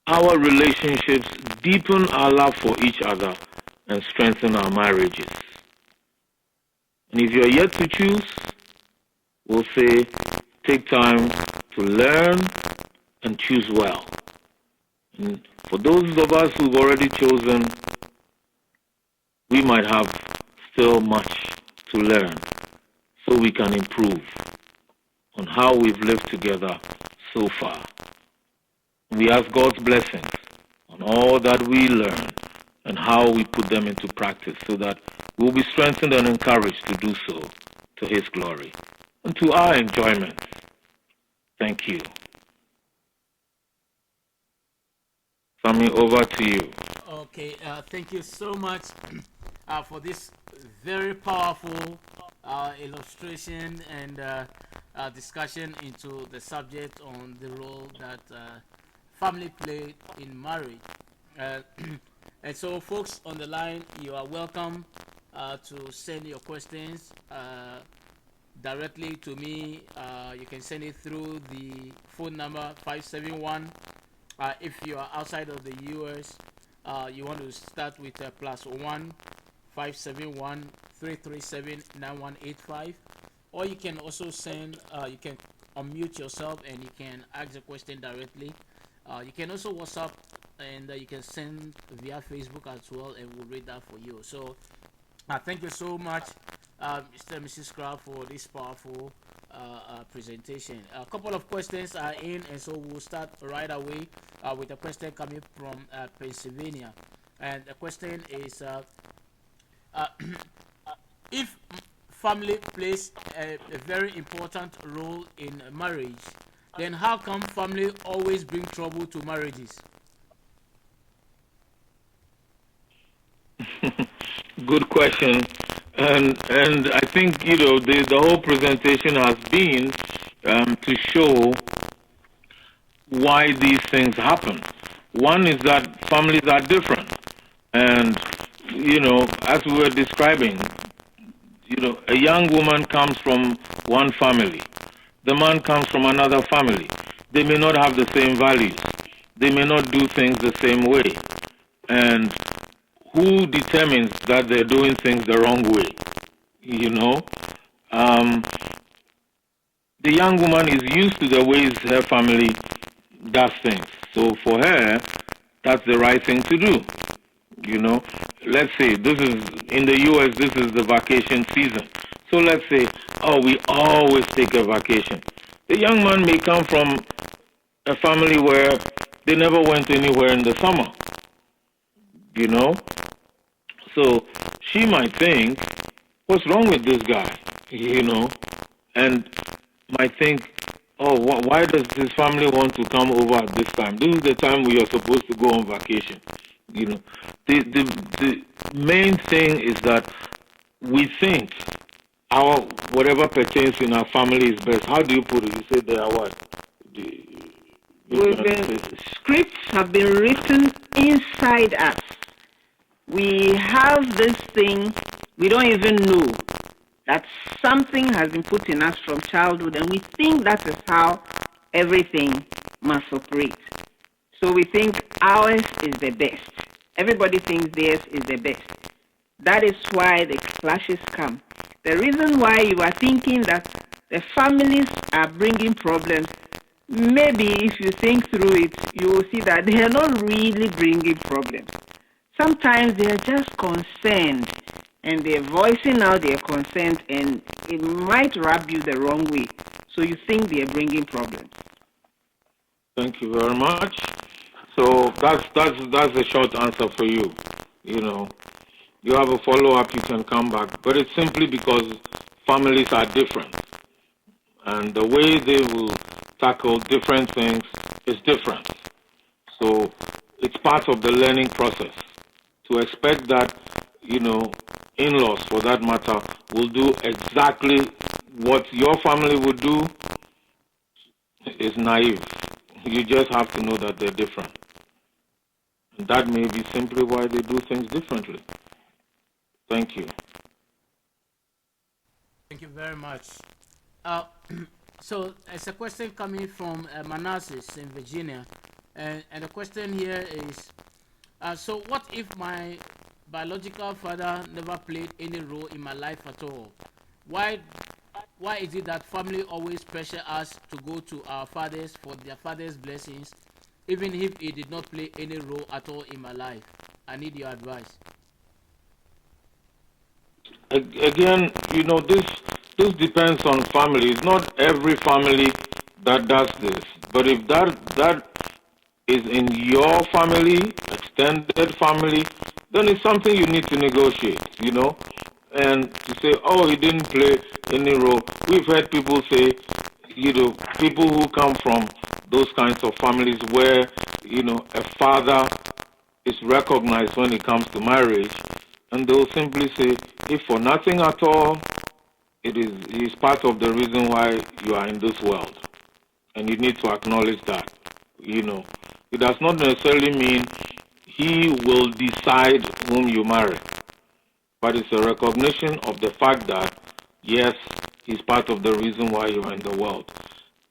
our relationships, deepen our love for each other, and strengthen our marriages. And if you're yet to choose, we'll say, take time to learn and choose well. And for those of us who've already chosen, we might have still much to learn so we can improve on how we've lived together so far. We ask God's blessings on all that we learn and how we put them into practice so that we'll be strengthened and encouraged to do so to His glory and to our enjoyment. Thank you. Sammy, over to you. Okay, thank you so much for this very powerful illustration and discussion into the subject on the role that family play in marriage. And so, folks on the line, you are welcome to send your questions directly to me. You can send it through the phone number 571. If you are outside of the US, you want to start with +1 571 337 9185, or you can also send. You can unmute yourself and you can ask the question directly. You can also WhatsApp and you can send via Facebook as well, and we'll read that for you. So, thank you so much, Mr. and Mrs. Craft, for this powerful presentation. A couple of questions are in, and so we'll start right away with a question coming from Pennsylvania. And the question is, if family plays a very important role in marriage, then how come family always bring trouble to marriages? Good question. And I think, the whole presentation has been to show why these things happen. One is that families are different. And, as we were describing, a young woman comes from one family. The man comes from another family. They may not have the same values. They may not do things the same way. And who determines that they're doing things the wrong way? The young woman is used to the ways her family does things. So for her, that's the right thing to do. Let's say this is in the US, this is the vacation season. So let's say, we always take a vacation. The young man may come from a family where they never went anywhere in the summer. So she might think, what's wrong with this guy? And might think, why does this family want to come over at this time? This is the time we are supposed to go on vacation. The main thing is that we think our whatever pertains in our family is best. How do you put it? You say they are what? Scripts have been written inside us. We have this thing, we don't even know that something has been put in us from childhood, and we think that is how everything must operate. So we think ours is the best. Everybody thinks theirs is the best. That is why the clashes come. The reason why you are thinking that the families are bringing problems, maybe if you think through it, you will see that they are not really bringing problems. Sometimes they are just concerned, and they're voicing out their consent, and it might rub you the wrong way. So you think they're bringing problems. Thank you very much. So that's a short answer for you. You have a follow-up, you can come back. But it's simply because families are different. And the way they will tackle different things is different. So it's part of the learning process. To expect that, in-laws, for that matter, will do exactly what your family would do is naive. You just have to know that they're different. And that may be simply why they do things differently. Thank you. Thank you very much. So it's a question coming from Manassas in Virginia. And the question here is, so what if my biological father never played any role in my life at all? Why is it that family always pressure us to go to our fathers for their father's blessings, even if he did not play any role at all in my life? I need your advice. Again, this depends on families. Not every family that does this. But if that is in your family, extended family, then it's something you need to negotiate, and to say, he didn't play any role. We've heard people say, people who come from those kinds of families where, a father is recognized when it comes to marriage, and they'll simply say, if for nothing at all, he's part of the reason why you are in this world. And you need to acknowledge that, It does not necessarily mean he will decide whom you marry, but it's a recognition of the fact that, yes, he's part of the reason why you are in the world.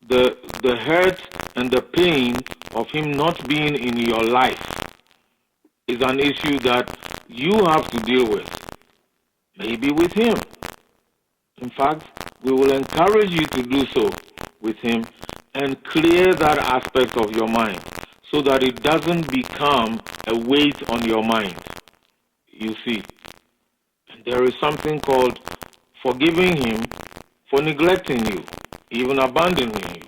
The hurt and the pain of him not being in your life is an issue that you have to deal with, maybe with him. In fact, we will encourage you to do so with him and clear that aspect of your mind so that it doesn't become a weight on your mind. You see, there is something called forgiving him for neglecting you, even abandoning you.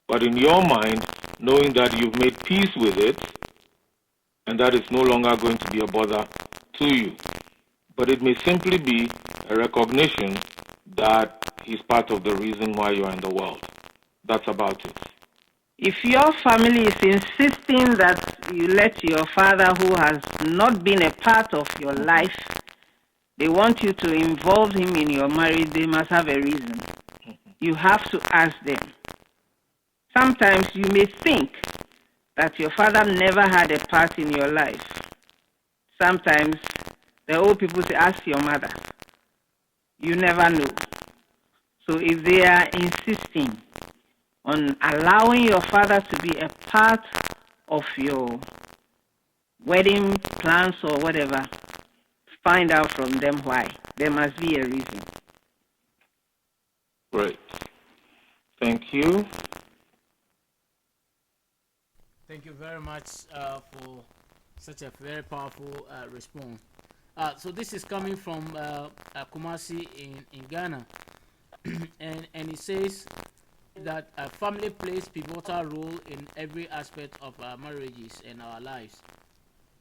But in your mind, knowing that you've made peace with it and that it's no longer going to be a bother to you. But it may simply be a recognition that he's part of the reason why you are in the world. That's about it. If your family is insisting that you let your father, who has not been a part of your life, they want you to involve him in your marriage, they must have a reason. You have to ask them. Sometimes you may think that your father never had a part in your life. Sometimes the old people say, ask your mother. You never know. So if they are insisting on allowing your father to be a part of your wedding plans or whatever, find out from them why. There must be a reason. Great. Thank you. Thank you very much for such a very powerful response. So this is coming from Kumasi in Ghana, and it says that family plays pivotal role in every aspect of our marriages and our lives.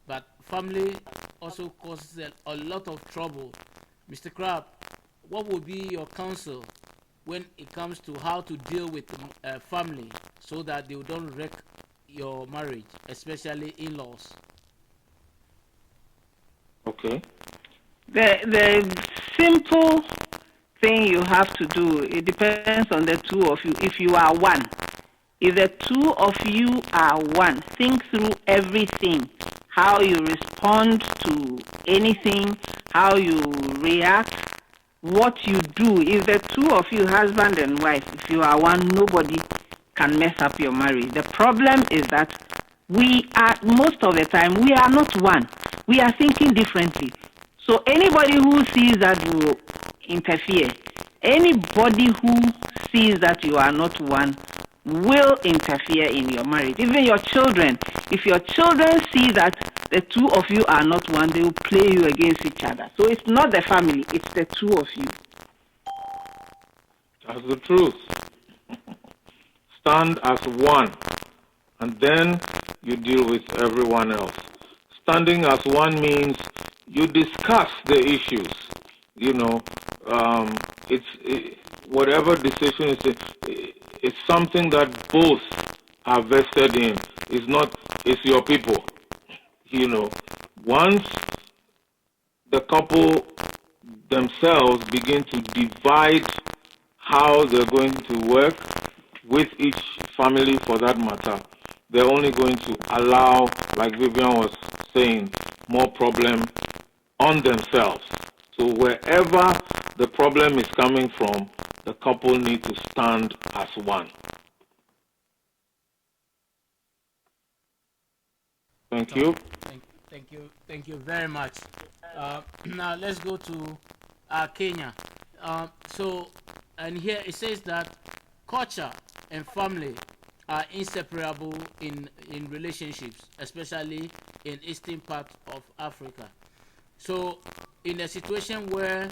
But family also causes a lot of trouble. Mr. Crab, what would be your counsel when it comes to how to deal with family so that they don't wreck your marriage, especially in-laws? Okay. The simple thing you have to do, it depends on the two of you. If you are one, if the two of you are one, think through everything, how you respond to anything, how you react, what you do. If the two of you, husband and wife, if you are one, nobody can mess up your marriage. The problem is that most of the time, we are not one. We are thinking differently. So anybody who sees that will interfere. Anybody who sees that you are not one will interfere in your marriage. Even your children. If your children see that the two of you are not one, they will play you against each other. So it's not the family, it's the two of you. That's the truth. Stand as one, and then you deal with everyone else. Standing as one means you discuss the issues. You know, whatever decision is, it's something that both are vested in. It's your people. You know, once the couple themselves begin to divide how they're going to work with each family for that matter, they're only going to allow, like Vivian was saying, more problem on themselves. So wherever the problem is coming from, the couple need to stand as one. Thank you. Thank you very much. Now let's go to Kenya. And here it says that culture and family are inseparable in relationships, especially in eastern part of Africa. So in a situation where,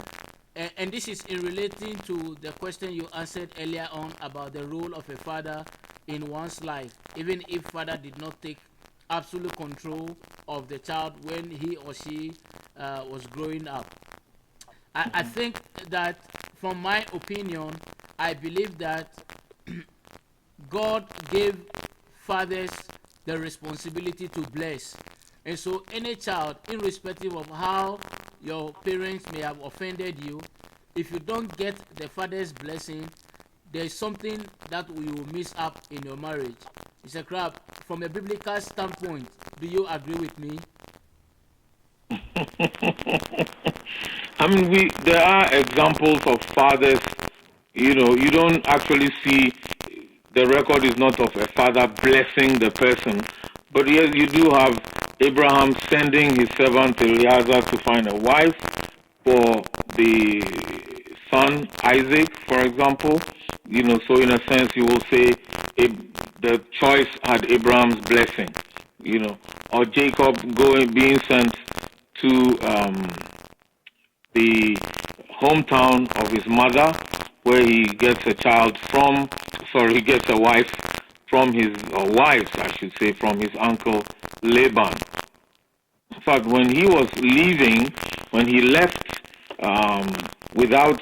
and this is in relating to the question you answered earlier on about the role of a father in one's life, even if father did not take absolute control of the child when he or she was growing up. I think that, from my opinion, I believe that God gave fathers the responsibility to bless. And so any child, irrespective of how your parents may have offended you, if you don't get the father's blessing, there is something that you will miss up in your marriage. Mr. Crab, from a biblical standpoint, do you agree with me? I mean, there are examples of fathers, you know, you don't actually see, the record is not of a father blessing the person, but yes, you do have Abraham sending his servant Eliezer to find a wife for the son Isaac, for example. You know, so in a sense, you will say the choice had Abraham's blessing. You know, or Jacob being sent to the hometown of his mother, where he gets he gets a wife from wives, I should say, from his uncle Laban. In fact, when he was leaving, when he left without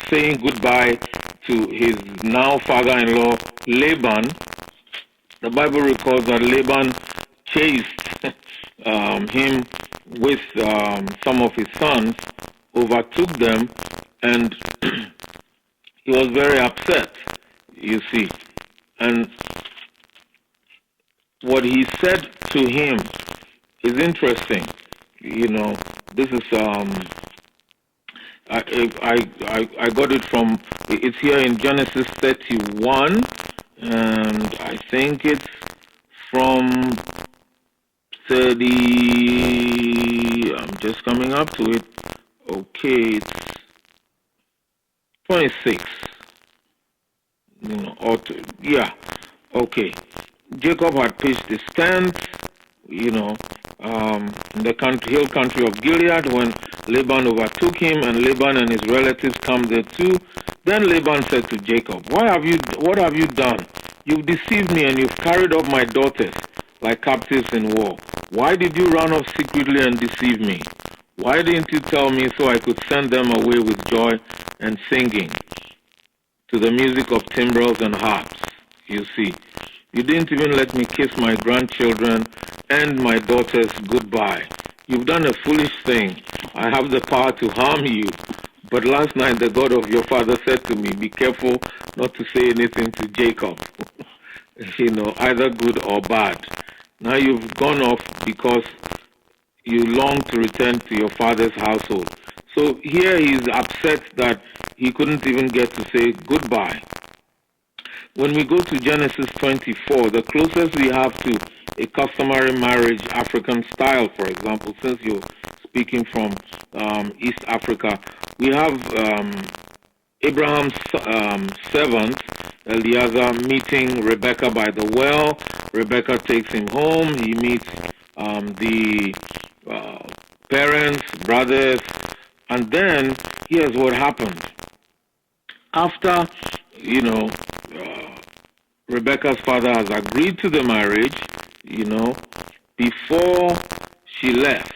saying goodbye to his now father-in-law Laban, the Bible records that Laban chased him with some of his sons, overtook them, and he was very upset, you see. And what he said to him is interesting. You know, this is I got it from, it's here in Genesis 31, and I think it's from 30. I'm just coming up to it. Okay, it's 26. You know, yeah. Okay. Jacob had pitched his tent, you know, in the hill country of Gilead when Laban overtook him, and Laban and his relatives come there too. Then Laban said to Jacob, what have you done? You've deceived me and you've carried off my daughters like captives in war. Why did you run off secretly and deceive me? Why didn't you tell me so I could send them away with joy and singing to the music of timbrels and harps? You see, you didn't even let me kiss my grandchildren and my daughters goodbye. You've done a foolish thing. I have the power to harm you. But last night the God of your father said to me, be careful not to say anything to Jacob, you know, either good or bad. Now you've gone off because you long to return to your father's household. So here he's upset that he couldn't even get to say goodbye. When we go to Genesis 24, the closest we have to a customary marriage, African style, for example, since you're speaking from East Africa, we have Abraham's servant, Eliezer, meeting Rebecca by the well. Rebecca takes him home. He meets the parents, brothers, and then here's what happened. After, you know, Rebecca's father has agreed to the marriage, you know, before she left.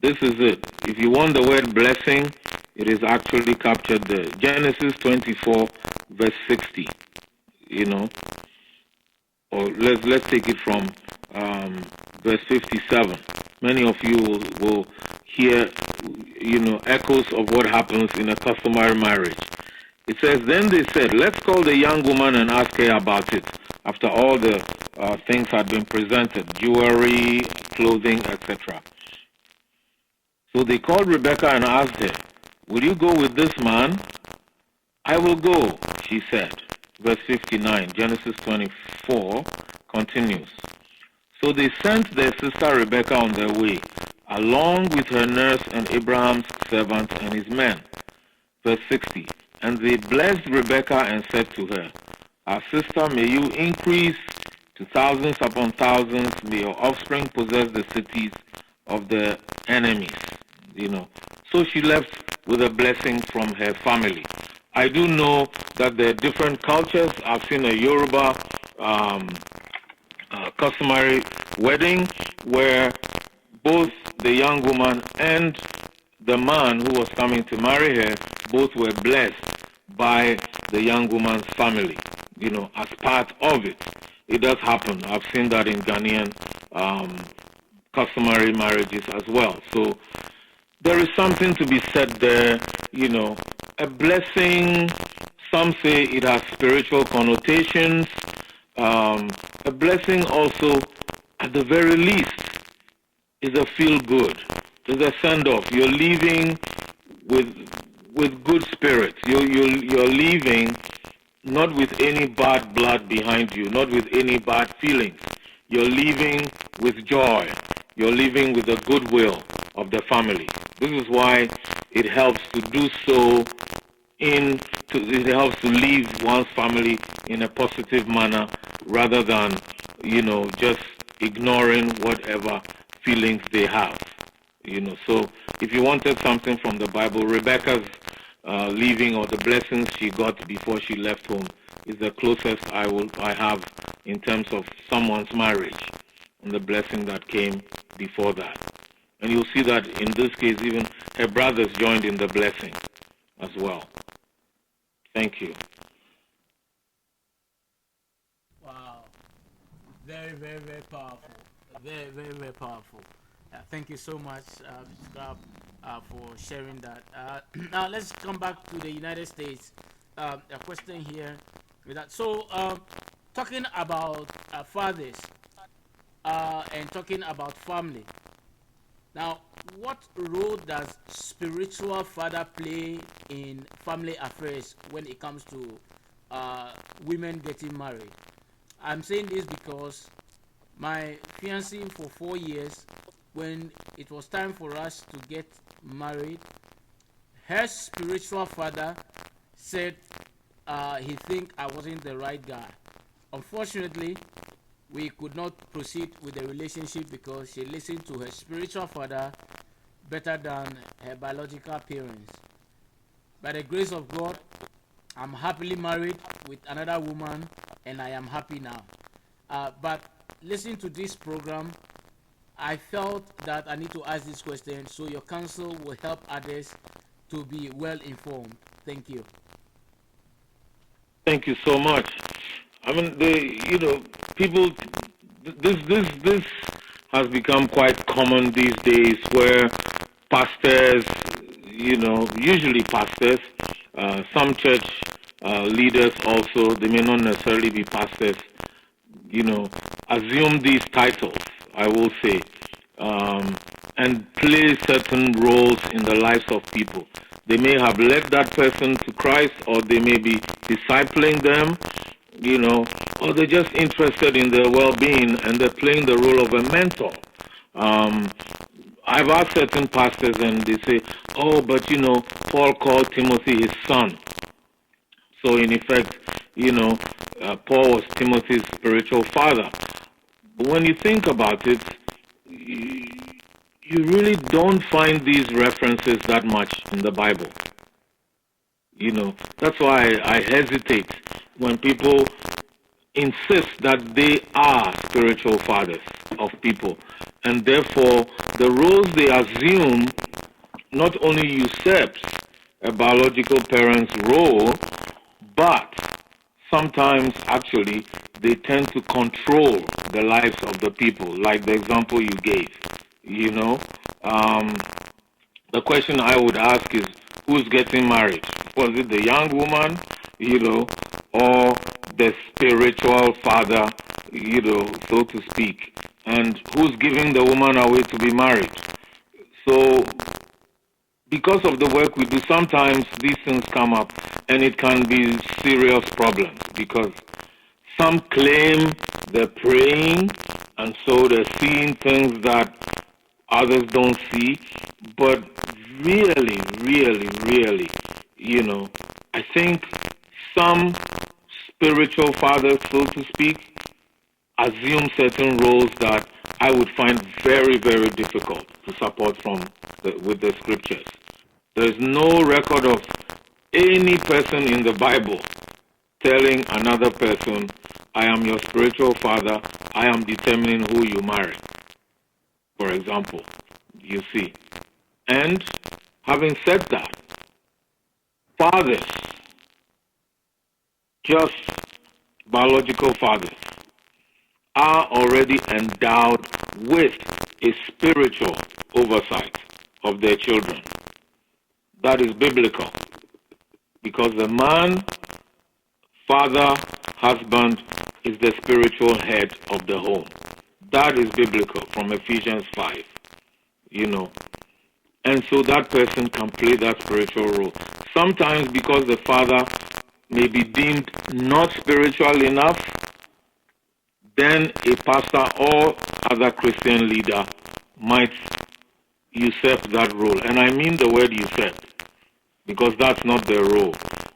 This is it. If you want the word blessing, it is actually captured there. Genesis 24, verse 60, you know. Or let's take it from verse 57. Many of you will hear, you know, echoes of what happens in a customary marriage. It says, then they said, let's call the young woman and ask her about it. After all the things had been presented, jewelry, clothing, etc. So they called Rebecca and asked her, will you go with this man? I will go, she said. Verse 59, Genesis 24 continues. So they sent their sister Rebecca on their way, along with her nurse and Abraham's servant and his men. Verse 60, and they blessed Rebekah and said to her, our sister, may you increase to thousands upon thousands. May your offspring possess the cities of the enemies. You know. So she left with a blessing from her family. I do know that there are different cultures. I've seen a Yoruba customary wedding where both the young woman and the man who was coming to marry her, both were blessed by the young woman's family, you know, as part of it. It does happen. I've seen that in Ghanaian customary marriages as well. So there is something to be said there, you know. A blessing, some say it has spiritual connotations. A blessing also, at the very least, is a feel-good. Is a send-off. You're leaving with good spirits. You're leaving not with any bad blood behind you, not with any bad feelings. You're leaving with joy. You're leaving with the goodwill of the family. This is why it helps to do so. It helps to leave one's family in a positive manner rather than, you know, just ignoring whatever feelings they have. You know, so if you wanted something from the Bible, Rebecca's leaving or the blessings she got before she left home is the closest I have in terms of someone's marriage and the blessing that came before that. And you'll see that in this case, even her brothers joined in the blessing as well. Thank you. Wow. Very, very, very powerful. Very, very, very powerful. Thank you so much, Mr. for sharing that. Now let's come back to the United States. A question here with that. So, talking about fathers and talking about family. Now, what role does spiritual father play in family affairs when it comes to women getting married? I'm saying this because my fiancée for 4 years, when it was time for us to get married, her spiritual father said he think I wasn't the right guy. Unfortunately, we could not proceed with the relationship because she listened to her spiritual father better than her biological parents. By the grace of God, I'm happily married with another woman, and I am happy now. But listening to this program, I felt that I need to ask this question so your counsel will help others to be well informed. Thank you. Thank you so much. I mean, people. This has become quite common these days, where pastors, usually pastors, some church leaders also, they may not necessarily be pastors, assume these titles, I will say, and play certain roles in the lives of people. They may have led that person to Christ, or they may be discipling them, or they're just interested in their well-being and they're playing the role of a mentor. I've asked certain pastors and they say, oh, but Paul called Timothy his son. So in effect, Paul was Timothy's spiritual father. But when you think about it, you really don't find these references that much in the Bible. That's why I hesitate when people insist that they are spiritual fathers of people, and therefore the roles they assume not only usurps a biological parent's role, but sometimes actually they tend to control the lives of the people, like the example you gave. The question I would ask is, who's getting married? Was it the young woman, or the spiritual father, so to speak? And who's giving the woman away to be married? So, because of the work we do, sometimes these things come up, and it can be serious problems, because some claim they're praying, and so they're seeing things that others don't see. But really, I think some spiritual fathers, so to speak, assume certain roles that I would find very, very difficult to support with the scriptures. There is no record of any person in the Bible telling another person, I am your spiritual father, I am determining who you marry, for example, you see. And having said that, fathers, just biological fathers, are already endowed with a spiritual oversight of their children. That is biblical, because the man, father, husband is the spiritual head of the home. That is biblical from Ephesians 5, And so that person can play that spiritual role. Sometimes because the father may be deemed not spiritual enough, then a pastor or other Christian leader might usurp that role. And I mean the word usurp, because that's not their role.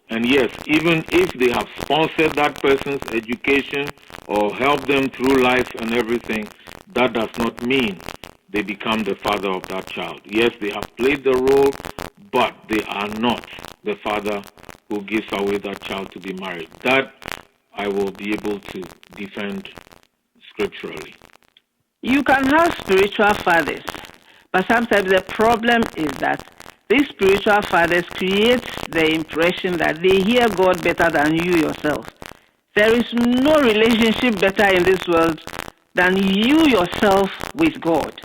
And yes, even if they have sponsored that person's education or helped them through life and everything, that does not mean they become the father of that child. Yes, they have played the role, but they are not the father who gives away that child to be married. That I will be able to defend scripturally. You can have spiritual fathers, but sometimes the problem is that these spiritual fathers create the impression that they hear God better than you yourself. There is no relationship better in this world than you yourself with God.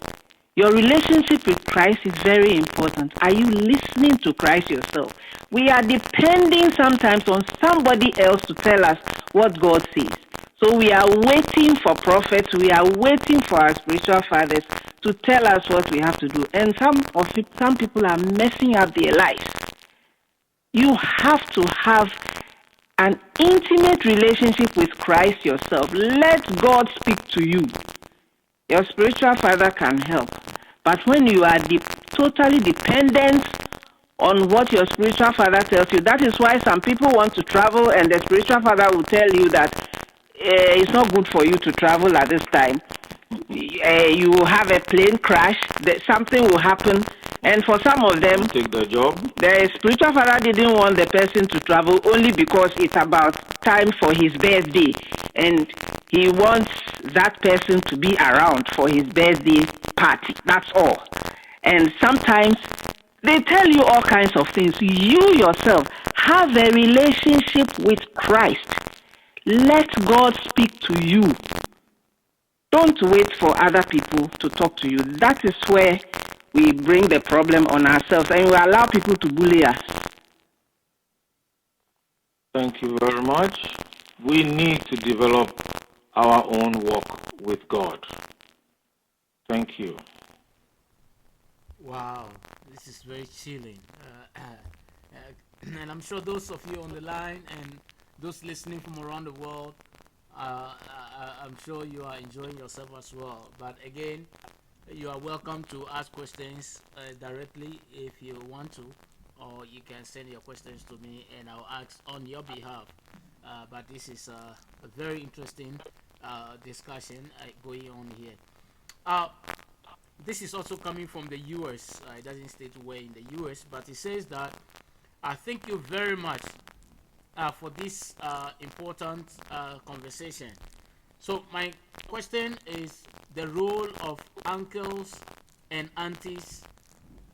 Your relationship with Christ is very important. Are you listening to Christ yourself? We are depending sometimes on somebody else to tell us what God says. So we are waiting for prophets, we are waiting for our spiritual fathers to tell us what we have to do. And some people are messing up their lives. You have to have an intimate relationship with Christ yourself. Let God speak to you. Your spiritual father can help. But when you are totally dependent on what your spiritual father tells you, that is why some people want to travel and the spiritual father will tell you that it's not good for you to travel at this time. You will have a plane crash, something will happen. And for some of them, take the job. The spiritual father didn't want the person to travel only because it's about time for his birthday. And he wants that person to be around for his birthday party. That's all. And sometimes they tell you all kinds of things. You yourself have a relationship with Christ. Let God speak to you. Don't wait for other people to talk to you. That is where we bring the problem on ourselves and we allow people to bully us. Thank you very much. We need to develop our own walk with God. Thank you. Wow, this is very chilling. And I'm sure those of you on the line and those listening from around the world, I'm sure you are enjoying yourself as well. But again, you are welcome to ask questions directly if you want to, or you can send your questions to me and I'll ask on your behalf. But this is a very interesting discussion going on here. This is also coming from the US. It doesn't state where in the US, but it says that thank you very much for this important conversation. So my question is the role of uncles and aunties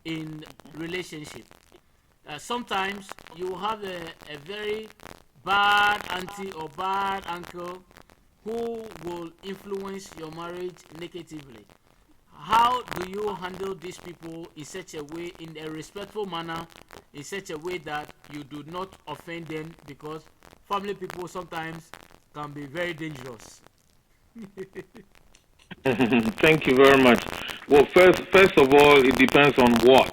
in relationship. Sometimes you have a very bad auntie or bad uncle who will influence your marriage negatively. How do you handle these people in such a way, in a respectful manner, in such a way that you do not offend them, because family people sometimes can be very dangerous? Thank you very much. Well, first of all, it depends on what.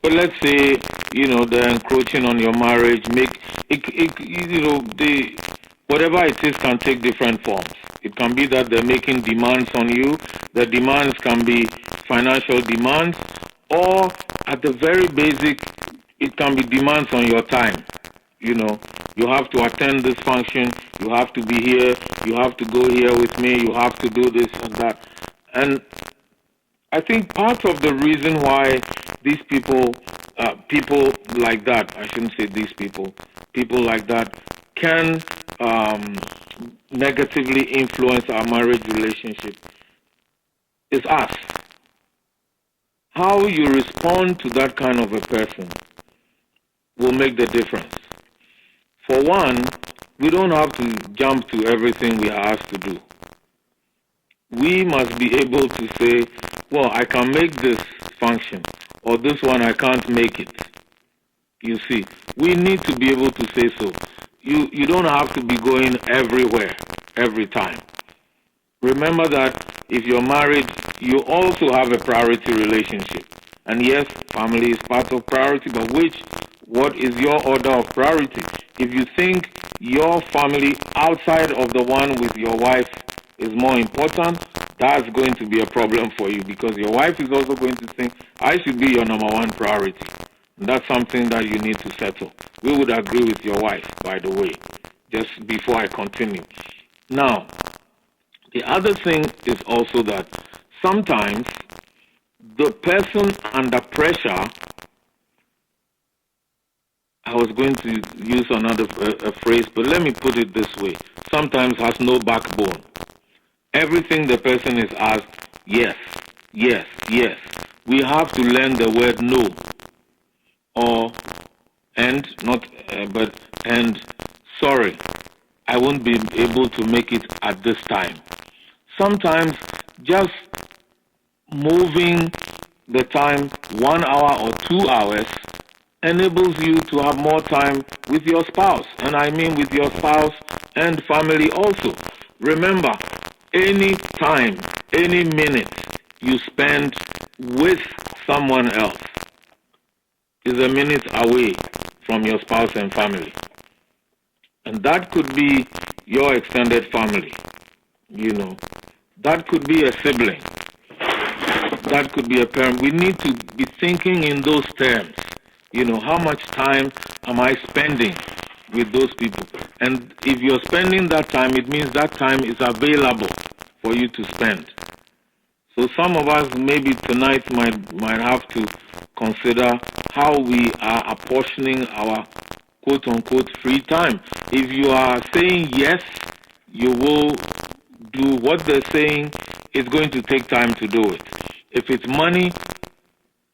But let's say, they're encroaching on your marriage. Whatever it is can take different forms. It can be that they're making demands on you. The demands can be financial demands, or at the very basic, it can be demands on your time. You have to attend this function, you have to be here, you have to go here with me, you have to do this and that. And I think part of the reason why these people like that, I shouldn't say these people like that can negatively influence our marriage relationship is us. How you respond to that kind of a person will make the difference. For one, we don't have to jump to everything we are asked to do. We must be able to say, well, I can make this function, or this one I can't make it. You see, we need to be able to say so. You don't have to be going everywhere, every time. Remember that if you're married, you also have a priority relationship. And yes, family is part of priority, but what is your order of priority? If you think your family outside of the one with your wife is more important, that's going to be a problem for you, because your wife is also going to think, I should be your number one priority. And that's something that you need to settle. We would agree with your wife, by the way, just before I continue. Now, the other thing is also that sometimes the person under pressure, I was going to use another phrase, but let me put it this way, sometimes has no backbone. Everything the person is asked, yes, yes, yes. We have to learn the word no, or and sorry, I won't be able to make it at this time. Sometimes just moving the time 1 hour or 2 hours enables you to have more time with your spouse. And I mean with your spouse and family also. Remember, any time, any minute you spend with someone else is a minute away from your spouse and family. And that could be your extended family, you know. That could be a sibling. That could be a parent. We need to be thinking in those terms. You know, how much time am I spending with those people? And if you're spending that time, it means that time is available for you to spend. So some of us maybe tonight might have to consider how we are apportioning our quote-unquote free time. If you are saying yes, you will do what they're saying, it's going to take time to do it. If it's money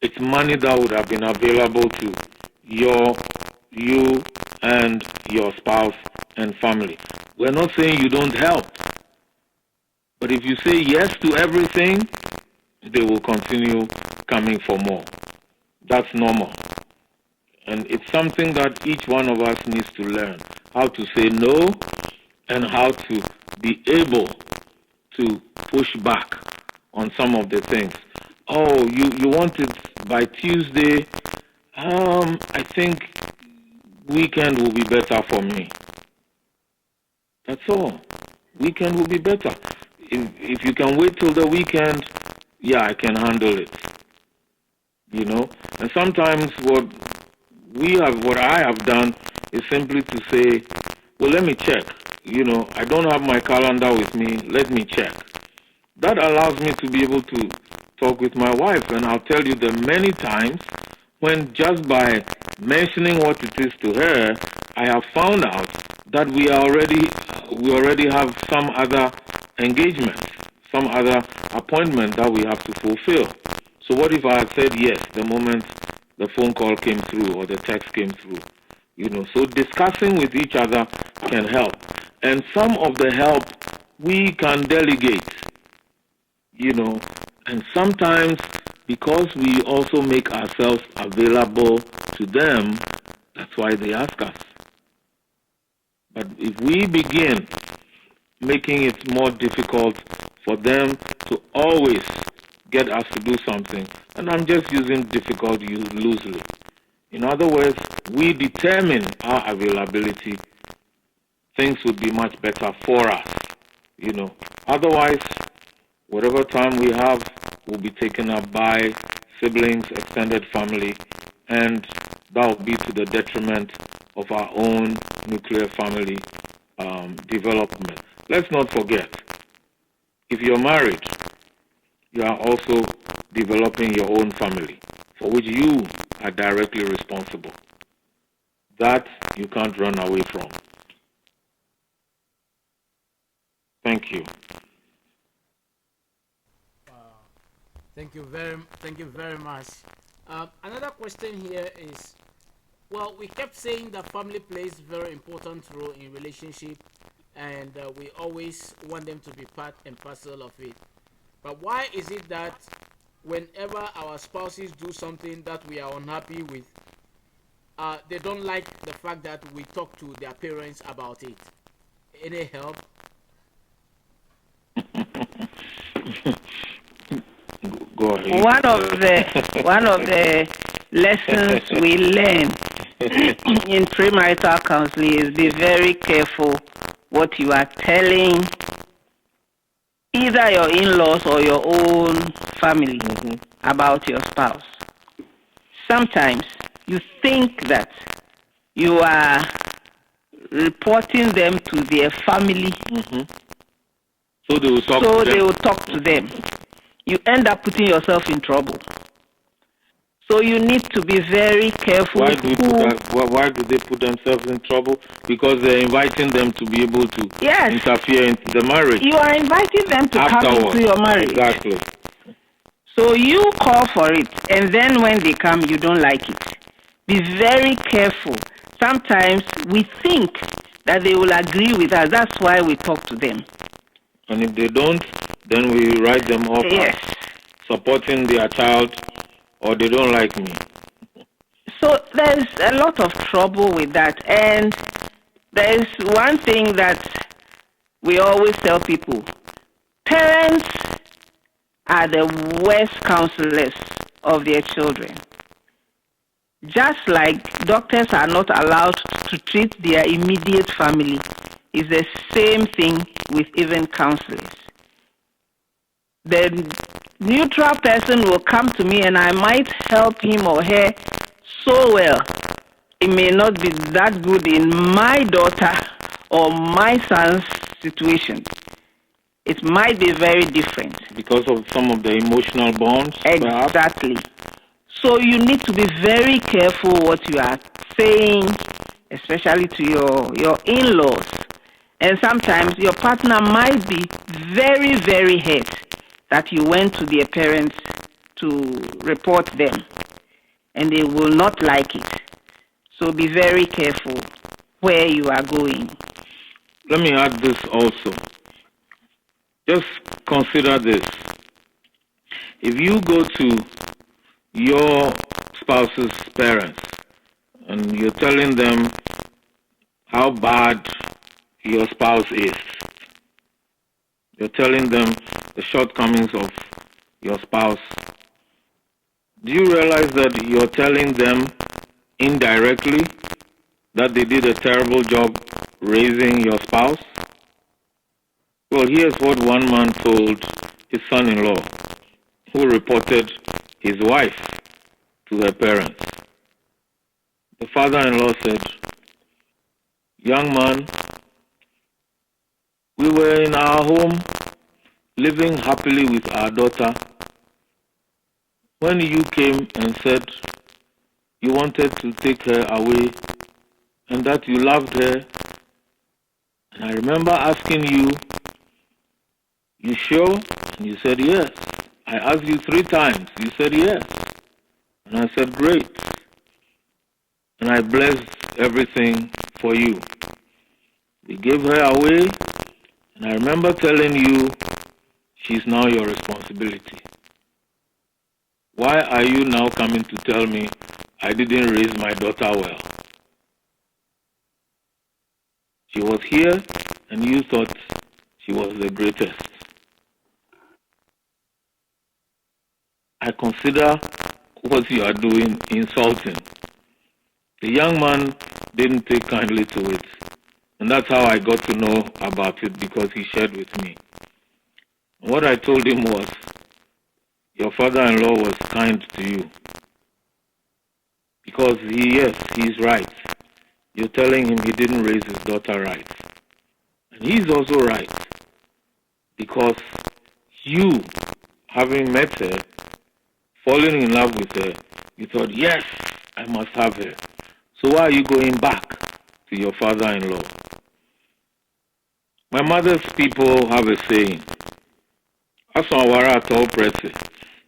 that would have been available to you and your spouse and family. We're not saying you don't help. But if you say yes to everything, they will continue coming for more. That's normal. And it's something that each one of us needs to learn, how to say no and how to be able to push back on some of the things. Oh, you want it by Tuesday? I think weekend will be better for me. That's all. Weekend will be better. If you can wait till the weekend, yeah, I can handle it. You know? And sometimes what I have done is simply to say, well, let me check. You know, I don't have my calendar with me. Let me check. That allows me to be able to talk with my wife, and I'll tell you the many times when just by mentioning what it is to her, I have found out that we already have some other engagement, some other appointment that we have to fulfill. So what if I had said yes the moment the phone call came through or the text came through? You know, so discussing with each other can help. And some of the help we can delegate, you know, and sometimes because we also make ourselves available to them, that's why they ask us. But if we begin making it more difficult for them to always get us to do something, and I'm just using difficult loosely. In other words, we determine our availability, things would be much better for us, you know. Otherwise, whatever time we have will be taken up by siblings, extended family, and that will be to the detriment of our own nuclear family development. Let's not forget, if you're married, you are also developing your own family, for which you are directly responsible. That you can't run away from. Thank you. Thank you very much. Another question here is, well, we kept saying that family plays very important role in relationship, and we always want them to be part and parcel of it. But why is it that whenever our spouses do something that we are unhappy with, they don't like the fact that we talk to their parents about it? Any help? Go ahead. One of the lessons we learn in premarital counseling is be very careful what you are telling either your in-laws or your own family about your spouse. Sometimes you think that you are reporting them to their family, so they will talk to them. You end up putting yourself in trouble. So you need to be very careful. Why do they put themselves in trouble? Because they're inviting them to be able to interfere into the marriage. You are inviting them to come into your marriage. Exactly. So you call for it, and then when they come, you don't like it. Be very careful. Sometimes we think that they will agree with us. That's why we talk to them. And if they don't, then we write them off as supporting their child, or they don't like me. So there's a lot of trouble with that. And There's one thing that we always tell people. Parents are the worst counselors of their children. Just like doctors are not allowed to treat their immediate family, it's the same thing with even counselors. The neutral person will come to me and I might help him or her so well. It may not be that good in my daughter or my son's situation. It might be very different. Because of some of the emotional bonds, perhaps? Exactly. So you need to be very careful what you are saying, especially to your in-laws. And sometimes your partner might be very, very hurt that you went to their parents to report them, and they will not like it. So be very careful where you are going. Let me add this also. Just consider this. If you go to your spouse's parents and you're telling them how bad your spouse is, you're telling them the shortcomings of your spouse, do you realize that you're telling them indirectly that they did a terrible job raising your spouse? Well, here's what one man told his son-in-law, who reported his wife to her parents. The father-in-law said, "Young man, we were in our home, living happily with our daughter, when you came and said you wanted to take her away and that you loved her. And I remember asking you, you sure? And you said yes. I asked you 3 times. You said yes. And I said, great. And I blessed everything for you. We gave her away, and I remember telling you she's now your responsibility. Why are you now coming to tell me I didn't raise my daughter well? She was here, and you thought she was the greatest. I consider what you are doing insulting." The young man didn't take kindly to it, and that's how I got to know about it, because he shared with me. What I told him was, your father-in-law was kind to you, because he's right. You're telling him he didn't raise his daughter right. And he's also right, because you, having met her, falling in love with her, you thought, yes, I must have her. So why are you going back to your father-in-law? My mother's people have a saying,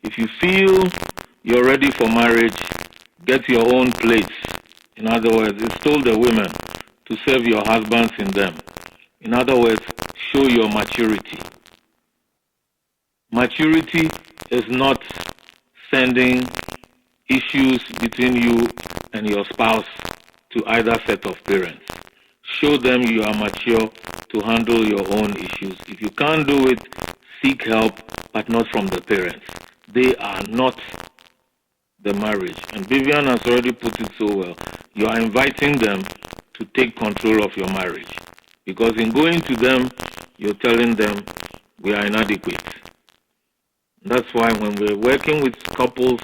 if you feel you're ready for marriage, get your own plates. In other words, it's told the women to serve your husbands in them. In other words, show your maturity. Maturity is not sending issues between you and your spouse to either set of parents. Show them you are mature to handle your own issues. If you can't do it, seek help, but not from the parents. They are not the marriage. And Vivian has already put it so well. You are inviting them to take control of your marriage. Because in going to them, you're telling them we are inadequate. That's why when we're working with couples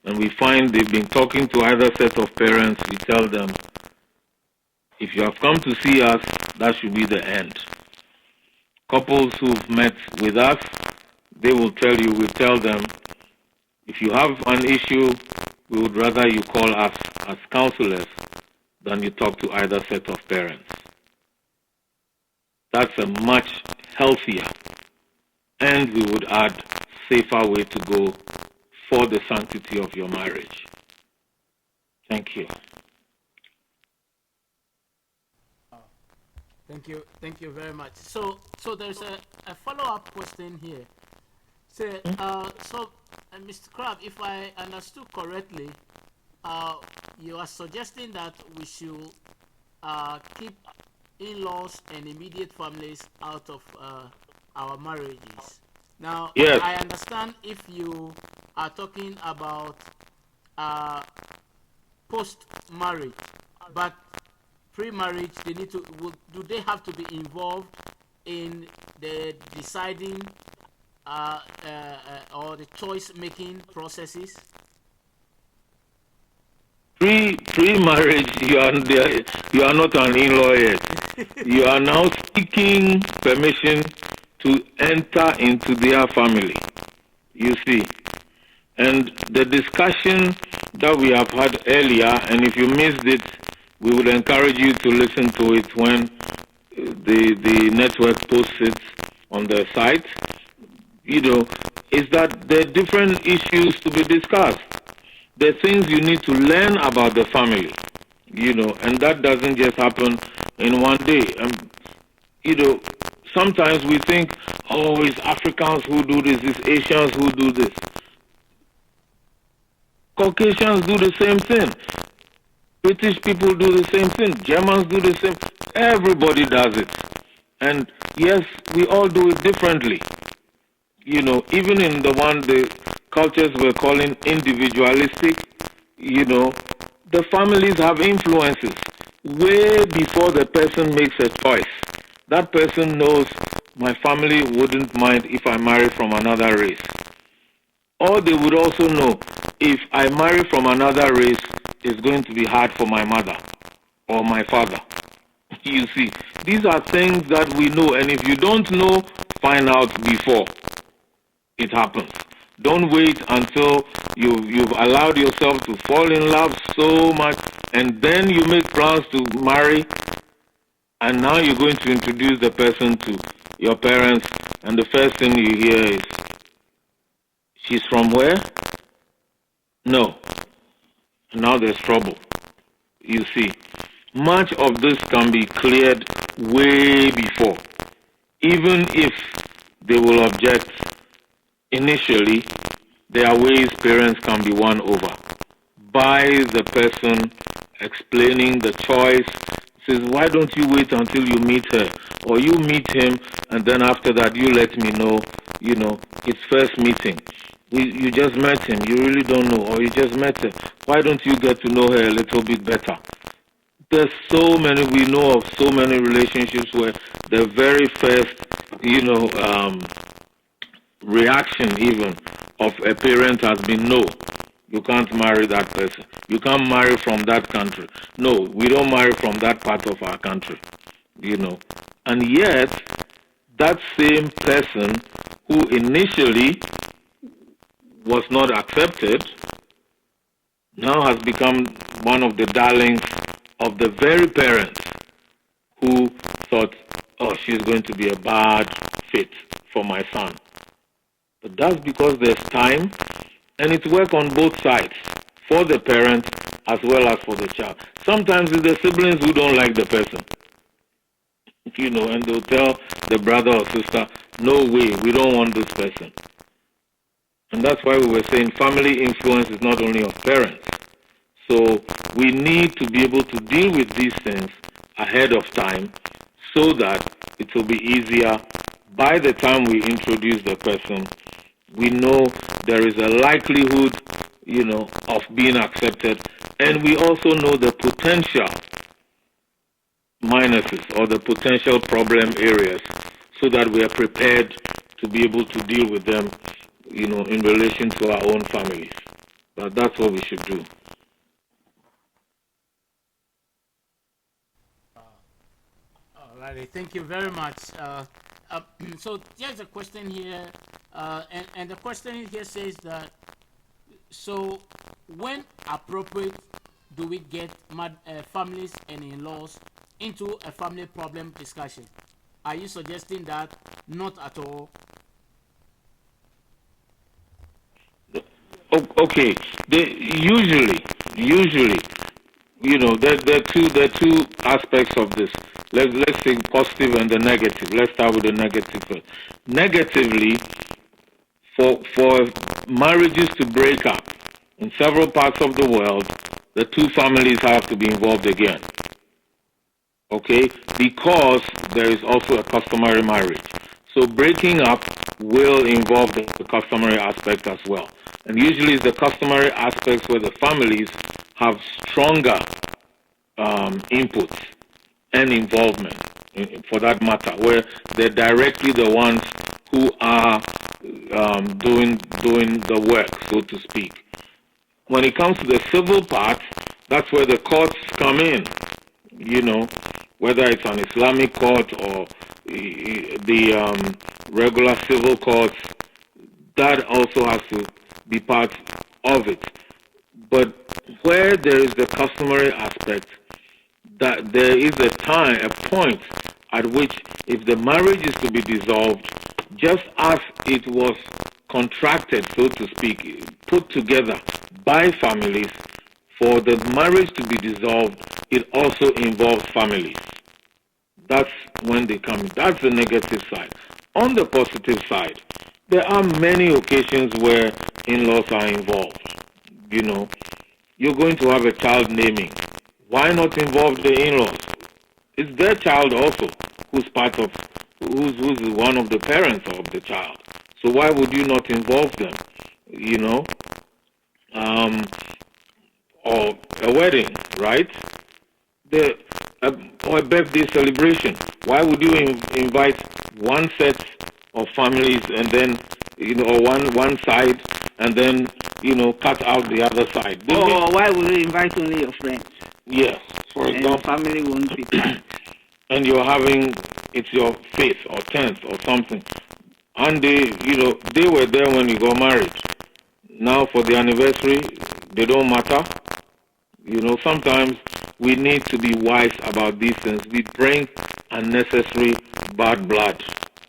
and we find they've been talking to either set of parents, we tell them, if you have come to see us, that should be the end. Couples who've met with us, they will tell you, we tell them, if you have an issue, we would rather you call us as counselors than you talk to either set of parents. That's a much healthier, and we would add, safer way to go for the sanctity of your marriage. Thank you. Thank you very much. So there's a follow-up question here. Mr. Crab, if I understood correctly, you are suggesting that we should keep in-laws and immediate families out of our marriages. Now, Yes. I understand if you are talking about uh, post-marriage, but pre-marriage, they need to. Do they have to be involved in the deciding or the choice-making processes? Pre-marriage, you are not an in-law yet. You are now seeking permission to enter into their family. You see, and the discussion that we have had earlier, and if you missed it, we would encourage you to listen to it when the network posts it on the site. Is that there are different issues to be discussed. There are things you need to learn about the family, and that doesn't just happen in one day. Sometimes we think, oh, it's Africans who do this, it's Asians who do this. Caucasians do the same thing. British people do the same thing. Germans do the same. Everybody does it. And yes, we all do it differently. Even in the one the cultures we're calling individualistic, the families have influences way before the person makes a choice. That person knows my family wouldn't mind if I marry from another race. Or they would also know if I marry from another race, it's going to be hard for my mother or my father. You see, these are things that we know, and if you don't know, find out before it happens. Don't wait until you've allowed yourself to fall in love so much, and then you make plans to marry, and now you're going to introduce the person to your parents, and the first thing you hear is, she's from where? No. Now there's trouble. You see, much of this can be cleared way before. Even if they will object initially, there are ways parents can be won over by the person explaining the choice. Says, why don't you wait until you meet her, or you meet him, and then after that you let me know. It's first meeting. You just met him, you really don't know, or you just met her. Why don't you get to know her a little bit better? There's so many, we know of so many relationships where the very first, reaction even of a parent has been, no, you can't marry that person. You can't marry from that country. No, we don't marry from that part of our country, And yet, that same person who initially was not accepted now has become one of the darlings of the very parents who thought, oh, she's going to be a bad fit for my son. But that's because there's time, and it's work on both sides, for the parent as well as for the child. Sometimes it's the siblings who don't like the person, and they'll tell the brother or sister, no way, we don't want this person. And that's why we were saying family influence is not only of parents. So we need to be able to deal with these things ahead of time so that it will be easier. By the time we introduce the person, we know there is a likelihood, of being accepted. And we also know the potential minuses or the potential problem areas so that we are prepared to be able to deal with them, in relation to our own families. But that's what we should do. Alrighty, thank you very much. So there's a question here, and the question here says that, so when appropriate do we get families and in-laws into a family problem discussion? Are you suggesting that not at all? Okay, usually, there are two aspects of this. Let's say positive and the negative. Let's start with the negative first. Negatively, for marriages to break up in several parts of the world, the two families have to be involved again. okay, because there is also a customary marriage. So breaking up will involve the customary aspect as well. And usually it's the customary aspects where the families have stronger inputs and involvement, for that matter, where they're directly the ones who are doing the work, so to speak. When it comes to the civil part, that's where the courts come in. You know, whether it's an Islamic court or the regular civil courts, that also has to be part of it. But where there is the customary aspect, that there is a point at which if the marriage is to be dissolved, just as it was contracted, so to speak, put together by families, for the marriage to be dissolved, it also involves families. That's when they come in. That's the negative side. On the positive side, there are many occasions where in-laws are involved. You know, you're going to have a child naming. Why not involve the in-laws? It's their child also, who's one of the parents of the child. So why would you not involve them? You know, or a wedding, right? Or a birthday celebration. Why would you invite one set of families and then, or one side and then, cut out the other side? Or why would you invite only your friends? Yes, for example. And family won't be part. And you're having, it's your 5th or 10th or something. And they were there when you got married. Now for the anniversary, they don't matter. Sometimes we need to be wise about these things. We bring unnecessary bad blood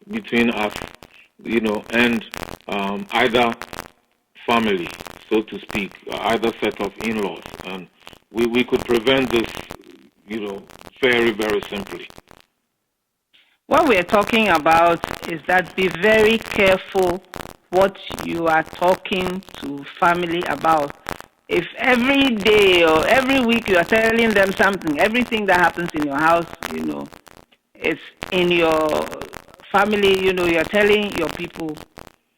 between us, and either family, so to speak, either set of in-laws. And we could prevent this, very, very simply. What we're talking about is that be very careful what you are talking to family about. If every day or every week you are telling them something, everything that happens in your house, it's in your family, you're telling your people,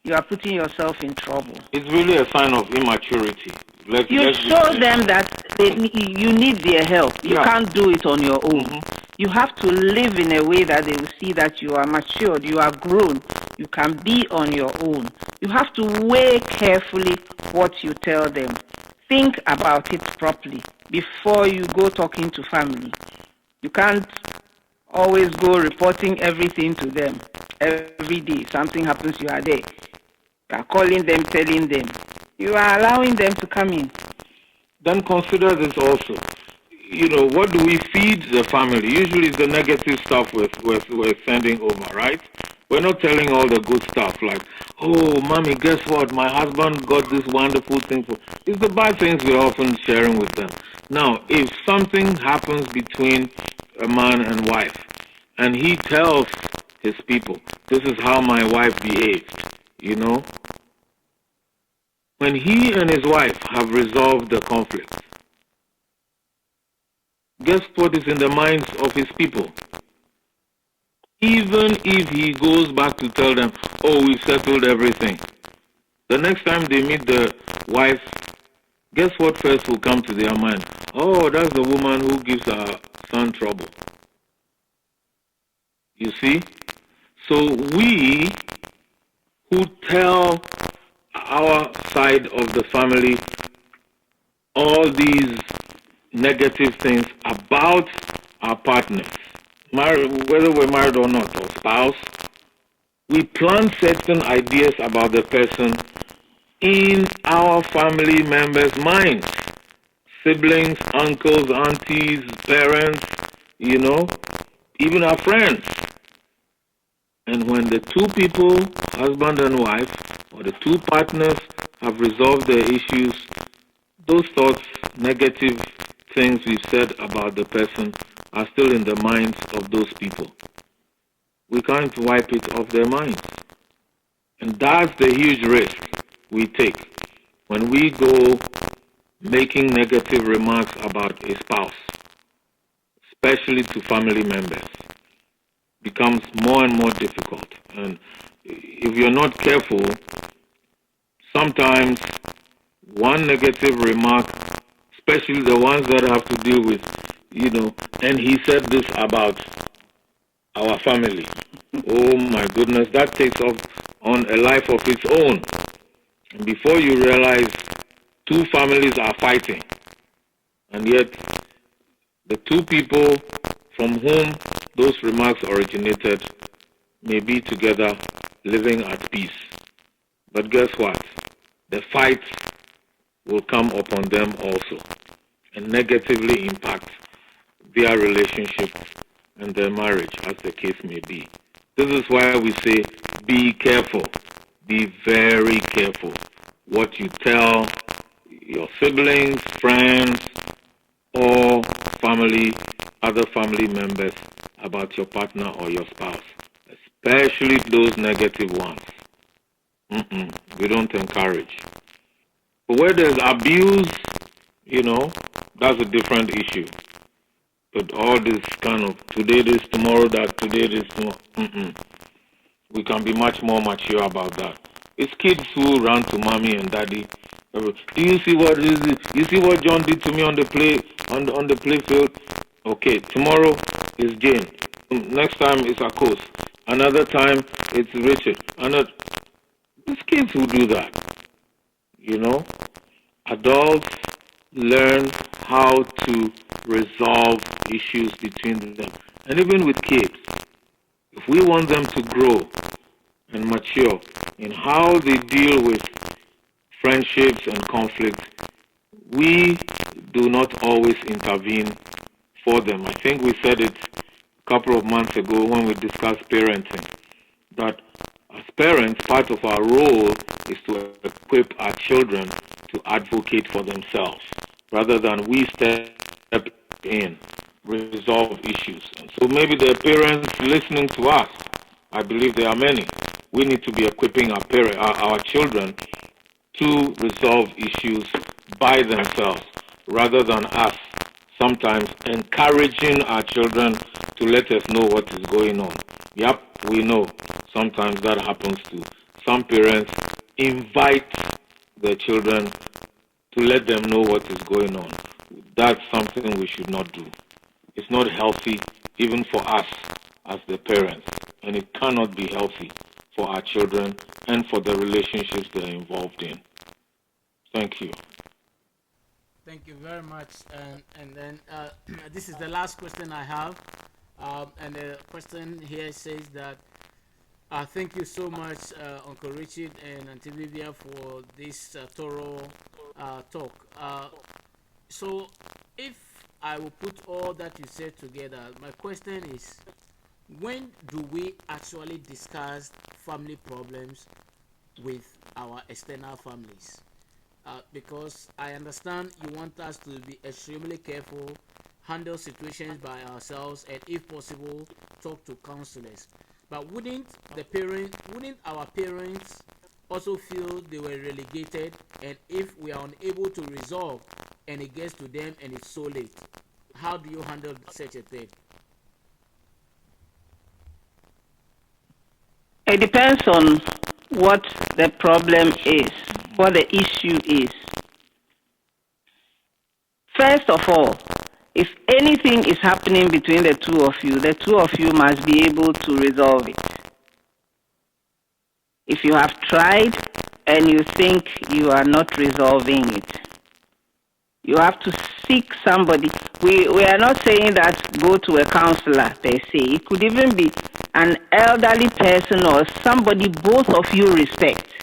you are putting yourself in trouble. It's really a sign of immaturity. You show them that you need their help. You can't do it on your own. Mm-hmm. You have to live in a way that they will see that you are matured, you are grown, you can be on your own. You have to weigh carefully what you tell them. Think about it properly before you go talking to family. You can't always go reporting everything to them every day. Something happens, you are there. You are calling them, telling them. You are allowing them to come in. Then consider this also. What do we feed the family? Usually it's the negative stuff we're sending over, right? We're not telling all the good stuff like, oh, mommy, guess what? My husband got this wonderful thing. It's the bad things we're often sharing with them. Now, if something happens between a man and wife, and he tells his people, this is how my wife behaved, when he and his wife have resolved the conflict, guess what is in the minds of his people? Even if he goes back to tell them, oh, we've settled everything, the next time they meet the wife, guess what first will come to their mind? Oh, that's the woman who gives her son trouble. You see? So we who tell our side of the family all these negative things about our partners, whether we're married or not, or spouse, we plant certain ideas about the person in our family members' minds. Siblings, uncles, aunties, parents, even our friends. And when the two people, husband and wife, or the two partners have resolved their issues, those thoughts, negative things we've said about the person are still in the minds of those people. We can't wipe it off their minds. And that's the huge risk we take when we go making negative remarks about a spouse, especially to family members, becomes more and more difficult. And if you're not careful, sometimes one negative remark, especially the ones that have to deal with, and he said this about our family. Oh my goodness, that takes off on a life of its own. And before you realize, two families are fighting. And yet, the two people from whom those remarks originated may be together living at peace. But guess what? The fight will come upon them also and negatively impact their relationship and their marriage, as the case may be. This is why we say, be careful. Be very careful what you tell your siblings, friends, or other family members about your partner or your spouse, especially those negative ones. We don't encourage. But where there's abuse, that's a different issue. But all this kind of today this, tomorrow that, today this, tomorrow, we can be much more mature about that. It's kids who run to mommy and daddy. Do you see what is it? You see what John did to me on the play field? Okay, tomorrow is Jane. Next time it's Akos. Another time it's Richard. It's kids who do that. Adults learn how to resolve issues between them. And even with kids, if we want them to grow and mature in how they deal with friendships and conflicts, we do not always intervene for them. I think we said it a couple of months ago when we discussed parenting, that as parents, part of our role is to equip our children to advocate for themselves, rather than we step in, resolve issues. And so maybe the parents listening to us, I believe there are many, we need to be equipping our children to resolve issues by themselves, rather than us sometimes encouraging our children to let us know what is going on. Yep, we know sometimes that happens too. Some parents invite their children to let them know what is going on. That's something we should not do. It's not healthy even for us as the parents, and it cannot be healthy for our children and for the relationships they're involved in. Thank you. Thank you very much. And then this is the last question I have. And the question here says that thank you so much, Uncle Richard and Auntie Vivian, for this thorough talk. So if I will put all that you said together, my question is, when do we actually discuss family problems with our external families? Because I understand you want us to be extremely careful, handle situations by ourselves, and if possible, talk to counselors. But wouldn't our parents also feel they were relegated, and if we are unable to resolve and it gets to them and it's so late, how do you handle such a thing? It depends on what the problem is, what the issue is. First of all, if anything is happening between the two of you must be able to resolve it. If you have tried and you think you are not resolving it, you have to seek somebody. We are not saying that go to a counselor per se. It could even be an elderly person or somebody both of you respect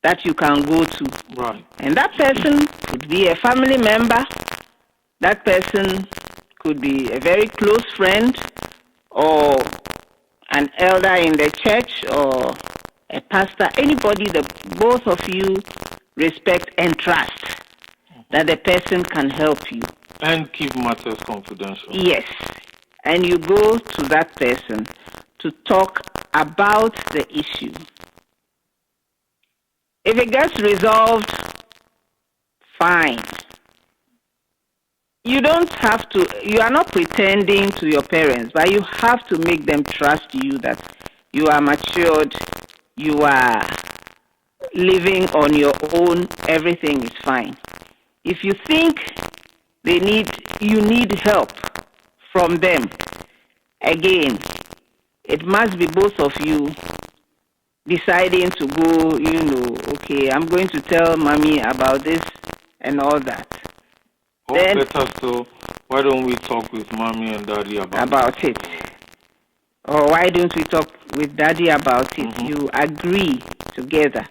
that you can go to. Right. And that person could be a family member. That person could be a very close friend or an elder in the church or a pastor, anybody that both of you respect and trust that the person can help you. And keep matters confidential. Yes. And you go to that person to talk about the issue. If it gets resolved, fine. you don't have to, you are not pretending to your parents, but you have to make them trust you that you are matured, you are living on your own, everything is fine. If you think you need help from them, again, it must be both of you deciding to go, okay, I'm going to tell mommy about this and all that. Then, better still, why don't we talk with mommy and daddy about it? Or why don't we talk with daddy about it? Mm-hmm. You agree together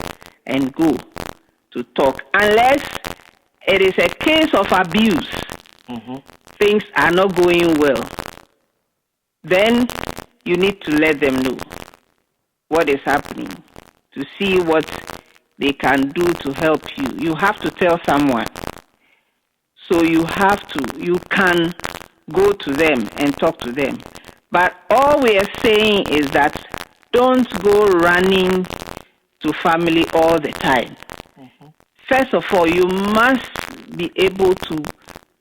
and go to talk. Unless it is a case of abuse, Mm-hmm. things are not going well, then you need to let them know what is happening, to see what they can do to help you. You have to tell someone. So you can go to them and talk to them. But all we are saying is that don't go running to family all the time. Mm-hmm. First of all, you must be able to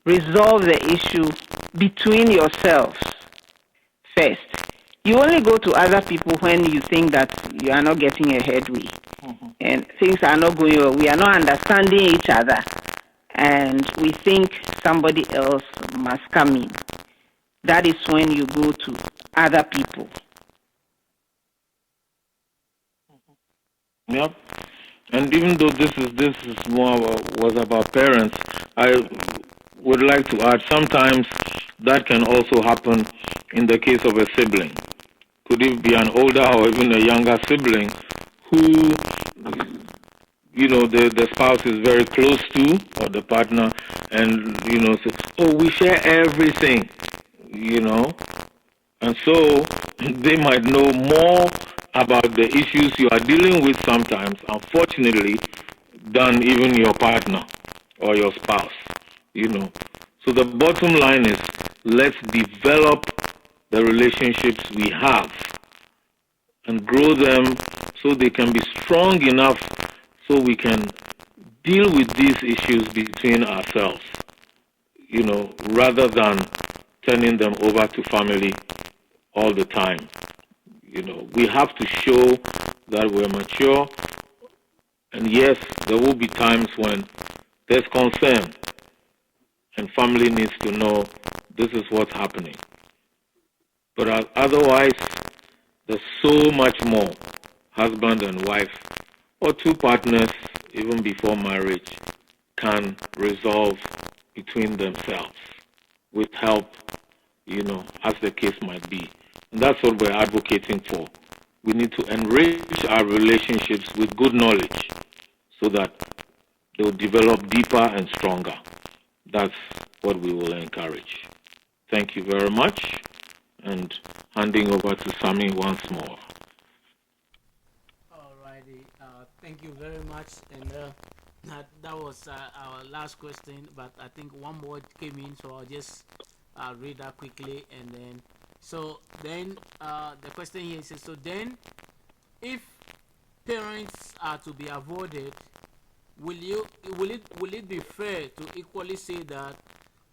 resolve the issue between yourselves first. You only go to other people when you think that you are not getting a headway, Mm-hmm. and things are not going well. We are not understanding each other, and we think somebody else must come in. That is when you go to other people. Yep. And even though this is more was about parents, I would like to add sometimes that can also happen in the case of a sibling. Could it be an older or even a younger sibling who, the spouse is very close to, or the partner, and, says, oh, we share everything, and so they might know more about the issues you are dealing with sometimes, unfortunately, than even your partner or your spouse, So the bottom line is, let's develop the relationships we have and grow them so they can be strong enough so we can deal with these issues between ourselves, rather than turning them over to family all the time. We have to show that we're mature, and yes, there will be times when there's concern, and family needs to know this is what's happening. But otherwise, there's so much more husband and wife, or two partners, even before marriage, can resolve between themselves with help, as the case might be. And that's what we're advocating for. We need to enrich our relationships with good knowledge so that they'll develop deeper and stronger. That's what we will encourage. Thank you very much, and handing over to Sammy once more. Alrighty, thank you very much. And that was our last question, but I think one more came in, so I'll just read that quickly, and then the question here says, so then if parents are to be avoided, will it be fair to equally say that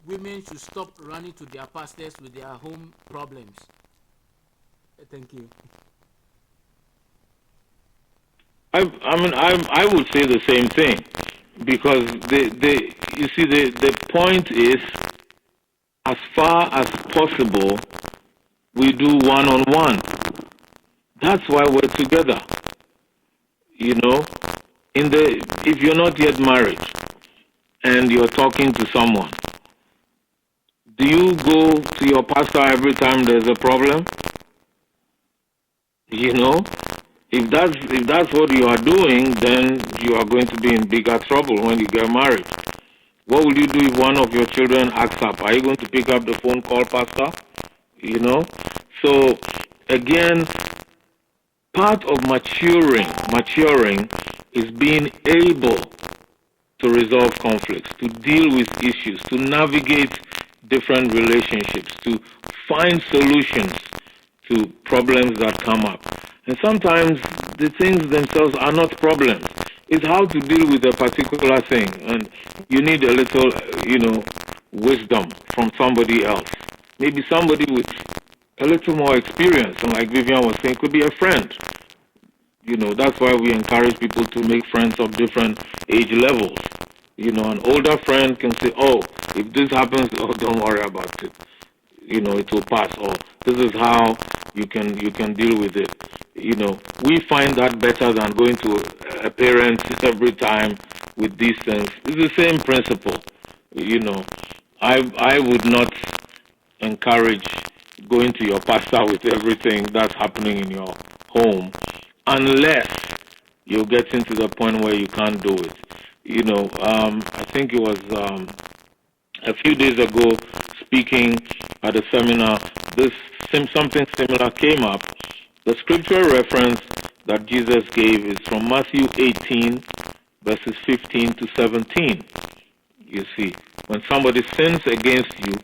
women should stop running to their pastors with their home problems? Thank you. I would say the same thing, because the point is, as far as possible, we do one-on-one. That's why we're together. If you're not yet married and you're talking to someone, do you go to your pastor every time there's a problem? If that's what you are doing, then you are going to be in bigger trouble when you get married. What will you do if one of your children acts up? Are you going to pick up the phone, call pastor? So again, part of maturing is being able to resolve conflicts, to deal with issues, to navigate different relationships, to find solutions to problems that come up. And sometimes the things themselves are not problems. It's how to deal with a particular thing. And you need a little, wisdom from somebody else. Maybe somebody with a little more experience, and like Vivian was saying, could be a friend. That's why we encourage people to make friends of different age levels. An older friend can say, oh, if this happens, oh, don't worry about it. It will pass. Or this is how you can deal with it. We find that better than going to a parent every time with these things. It's the same principle. I would not encourage going to your pastor with everything that's happening in your home unless you're getting to the point where you can't do it. I think it was a few days ago speaking at a seminar, something similar came up. The scriptural reference that Jesus gave is from Matthew 18, verses 15 to 17. You see, when somebody sins against you,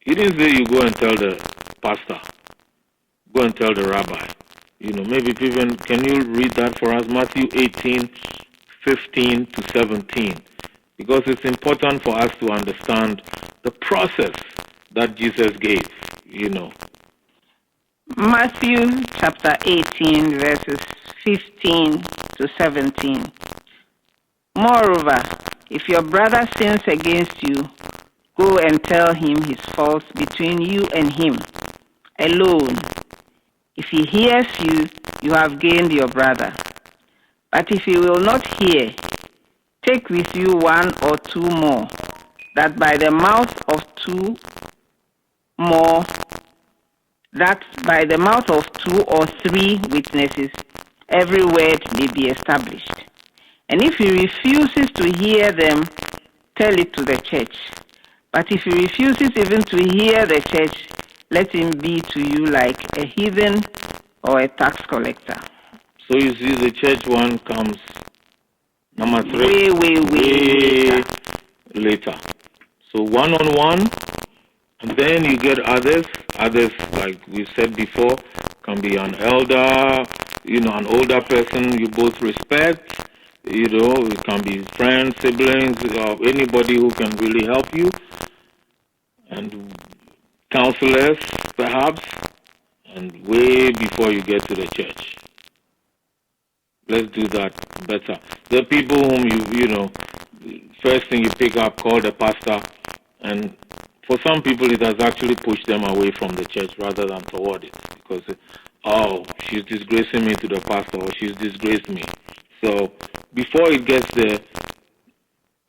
he didn't say you go and tell the pastor, go and tell the rabbi. Maybe even, can you read that for us? Matthew 18, 15 to 17. Because it's important for us to understand the process that Jesus gave, Matthew chapter 18, verses 15 to 17. Moreover, if your brother sins against you, go and tell him his faults between you and him, alone. If he hears you, you have gained your brother. But if he will not hear, take with you one or two more, that by the mouth of two or three witnesses, every word may be established. And if he refuses to hear them, tell it to the church. But if he refuses even to hear the church, let him be to you like a heathen or a tax collector. So you see, the church one comes number 3. Way later. So one-on-one, and then you get others. Others, like we said before, can be an elder, an older person you both respect. It can be friends, siblings, or anybody who can really help you. And counselors, perhaps, and way before you get to the church. Let's do that better. The people whom first thing you pick up, call the pastor, and for some people it has actually pushed them away from the church rather than toward it, because, oh, she's disgracing me to the pastor, or she's disgraced me. So before it gets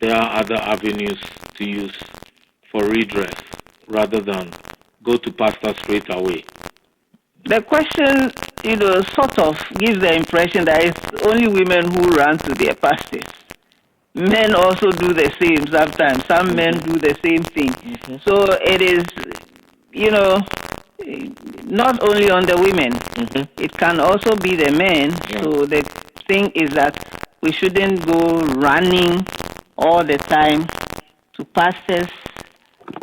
there are other avenues to use for redress rather than go to pastor straight away. The question, sort of gives the impression that it's only women who run to their pastors. Men also do the same sometimes. Some men do the same thing. Mm-hmm. So it is, not only on the women. Mm-hmm. It can also be the men. Yeah. So the thing is that we shouldn't go running all the time to pastors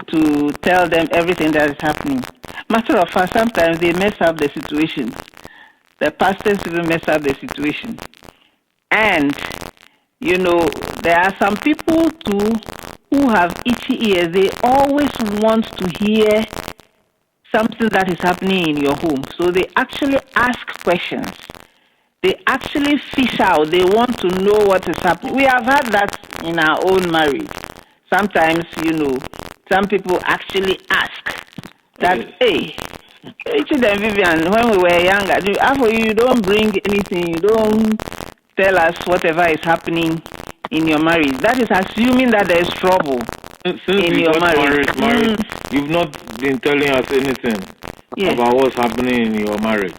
to tell them everything that is happening. Matter of fact, sometimes they mess up the situation. The pastors even mess up the situation. And, there are some people too who have itchy ears. They always want to hear something that is happening in your home. So they actually ask questions. They actually fish out. They want to know what is happening. We have had that in our own marriage. Sometimes, some people actually ask that, hey, Richard and Vivian, when we were younger, you don't bring anything, you don't tell us whatever is happening in your marriage. That is assuming that there is trouble in your marriage. You've not been telling us anything about what's happening in your marriage.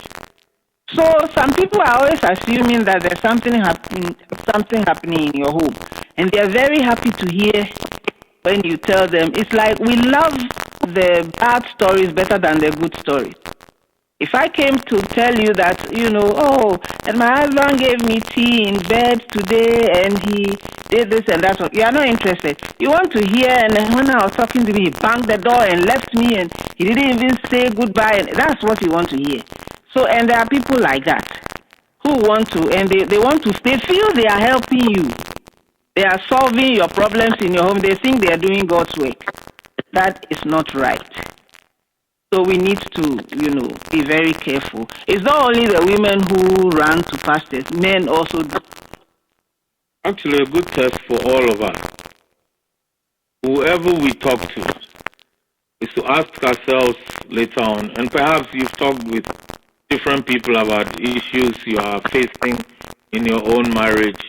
So some people are always assuming that there's something happening in your home. And they are very happy to hear when you tell them. It's like we love the bad stories better than the good stories. If I came to tell you that, and my husband gave me tea in bed today and he did this and that, you are not interested. You want to hear, and when I was talking to him, he banged the door and left me and he didn't even say goodbye. And that's what you want to hear. So, and there are people like that who want to, and they want to, they feel they are helping you. They are solving your problems in your home. They think they are doing God's work. That is not right. So we need to, be very careful. It's not only the women who run to pastors, men also do. Actually, a good test for all of us, whoever we talk to, is to ask ourselves later on, and perhaps you've talked with different people about issues you are facing in your own marriage,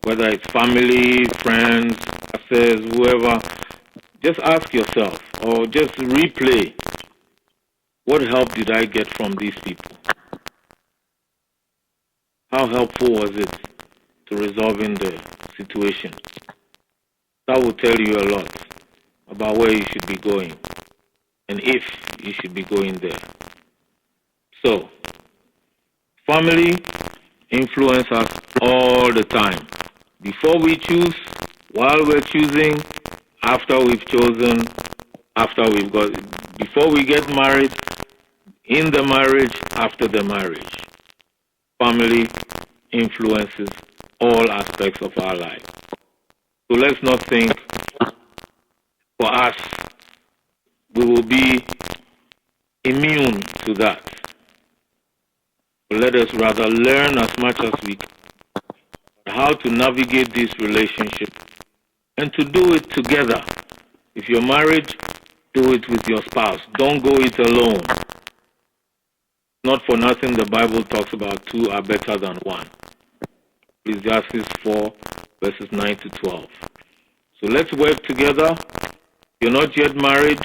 whether it's family, friends, pastors, whoever. Just ask yourself, or just replay, what help did I get from these people? How helpful was it to resolving the situation? That will tell you a lot about where you should be going and if you should be going there. So, family influence us all the time. Before we choose, while we're choosing, after we've chosen, before we get married, in the marriage, after the marriage. Family influences all aspects of our life. So let's not think for us we will be immune to that. But let us rather learn as much as we can how to navigate this relationship and to do it together. If you're married, do it with your spouse. Don't go it alone. Not for nothing, the Bible talks about two are better than one. Ecclesiastes 4, verses 9 to 12. So let's work together. You're not yet married.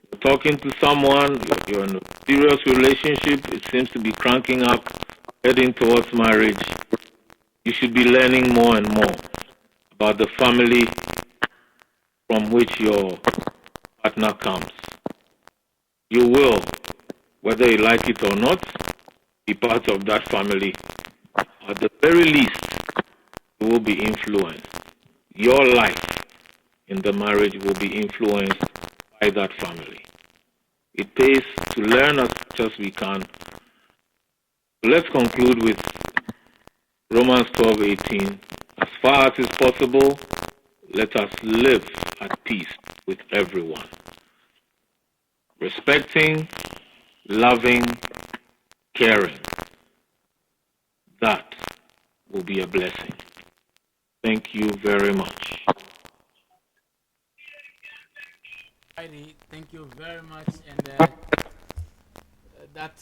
You're talking to someone. You're in a serious relationship. It seems to be cranking up, heading towards marriage. You should be learning more and more about the family from which your partner comes. You will, whether you like it or not, be part of that family. At the very least, you will be influenced. Your life in the marriage will be influenced by that family. It pays to learn as much as we can. Let's conclude with Romans 12:18. As far as is possible, let us live at peace with everyone, respecting, loving, caring. That will be a blessing. Thank you very much. Heidi, thank you very much. And that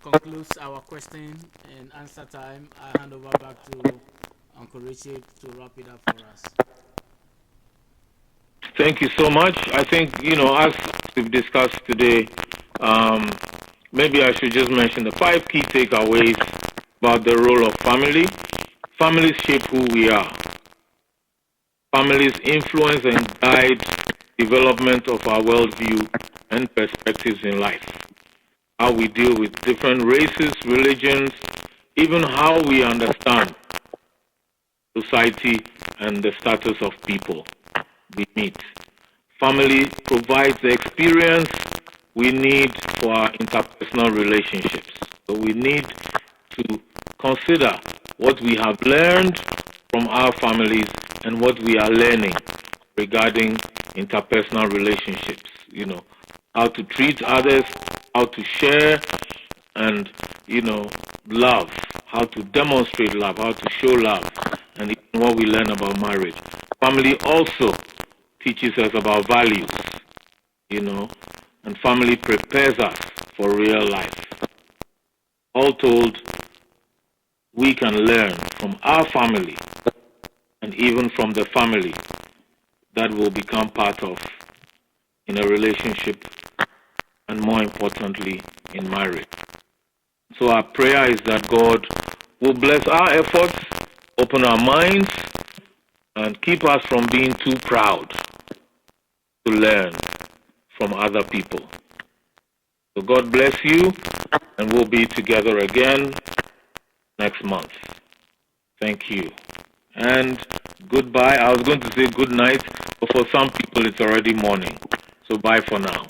concludes our question and answer time. I hand over back to Uncle Richard to wrap it up for us. Thank you so much. I think, as we've discussed today, maybe I should just mention the 5 key takeaways about the role of family. Families shape who we are. Families influence and guide development of our worldview and perspectives in life. How we deal with different races, religions, even how we understand society and the status of people we meet. Family provides the experience we need for our interpersonal relationships. So we need to consider what we have learned from our families and what we are learning regarding interpersonal relationships. How to treat others, how to share and, love, how to demonstrate love, how to show love, and even what we learn about marriage. Family also teaches us about values, and family prepares us for real life. All told, we can learn from our family and even from the family that will become part of in a relationship and more importantly in marriage. So our prayer is that God will bless our efforts, open our minds, and keep us from being too proud to learn from other people. So God bless you, and we'll be together again next month. Thank you. And goodbye. I was going to say good night, but for some people it's already morning. So bye for now.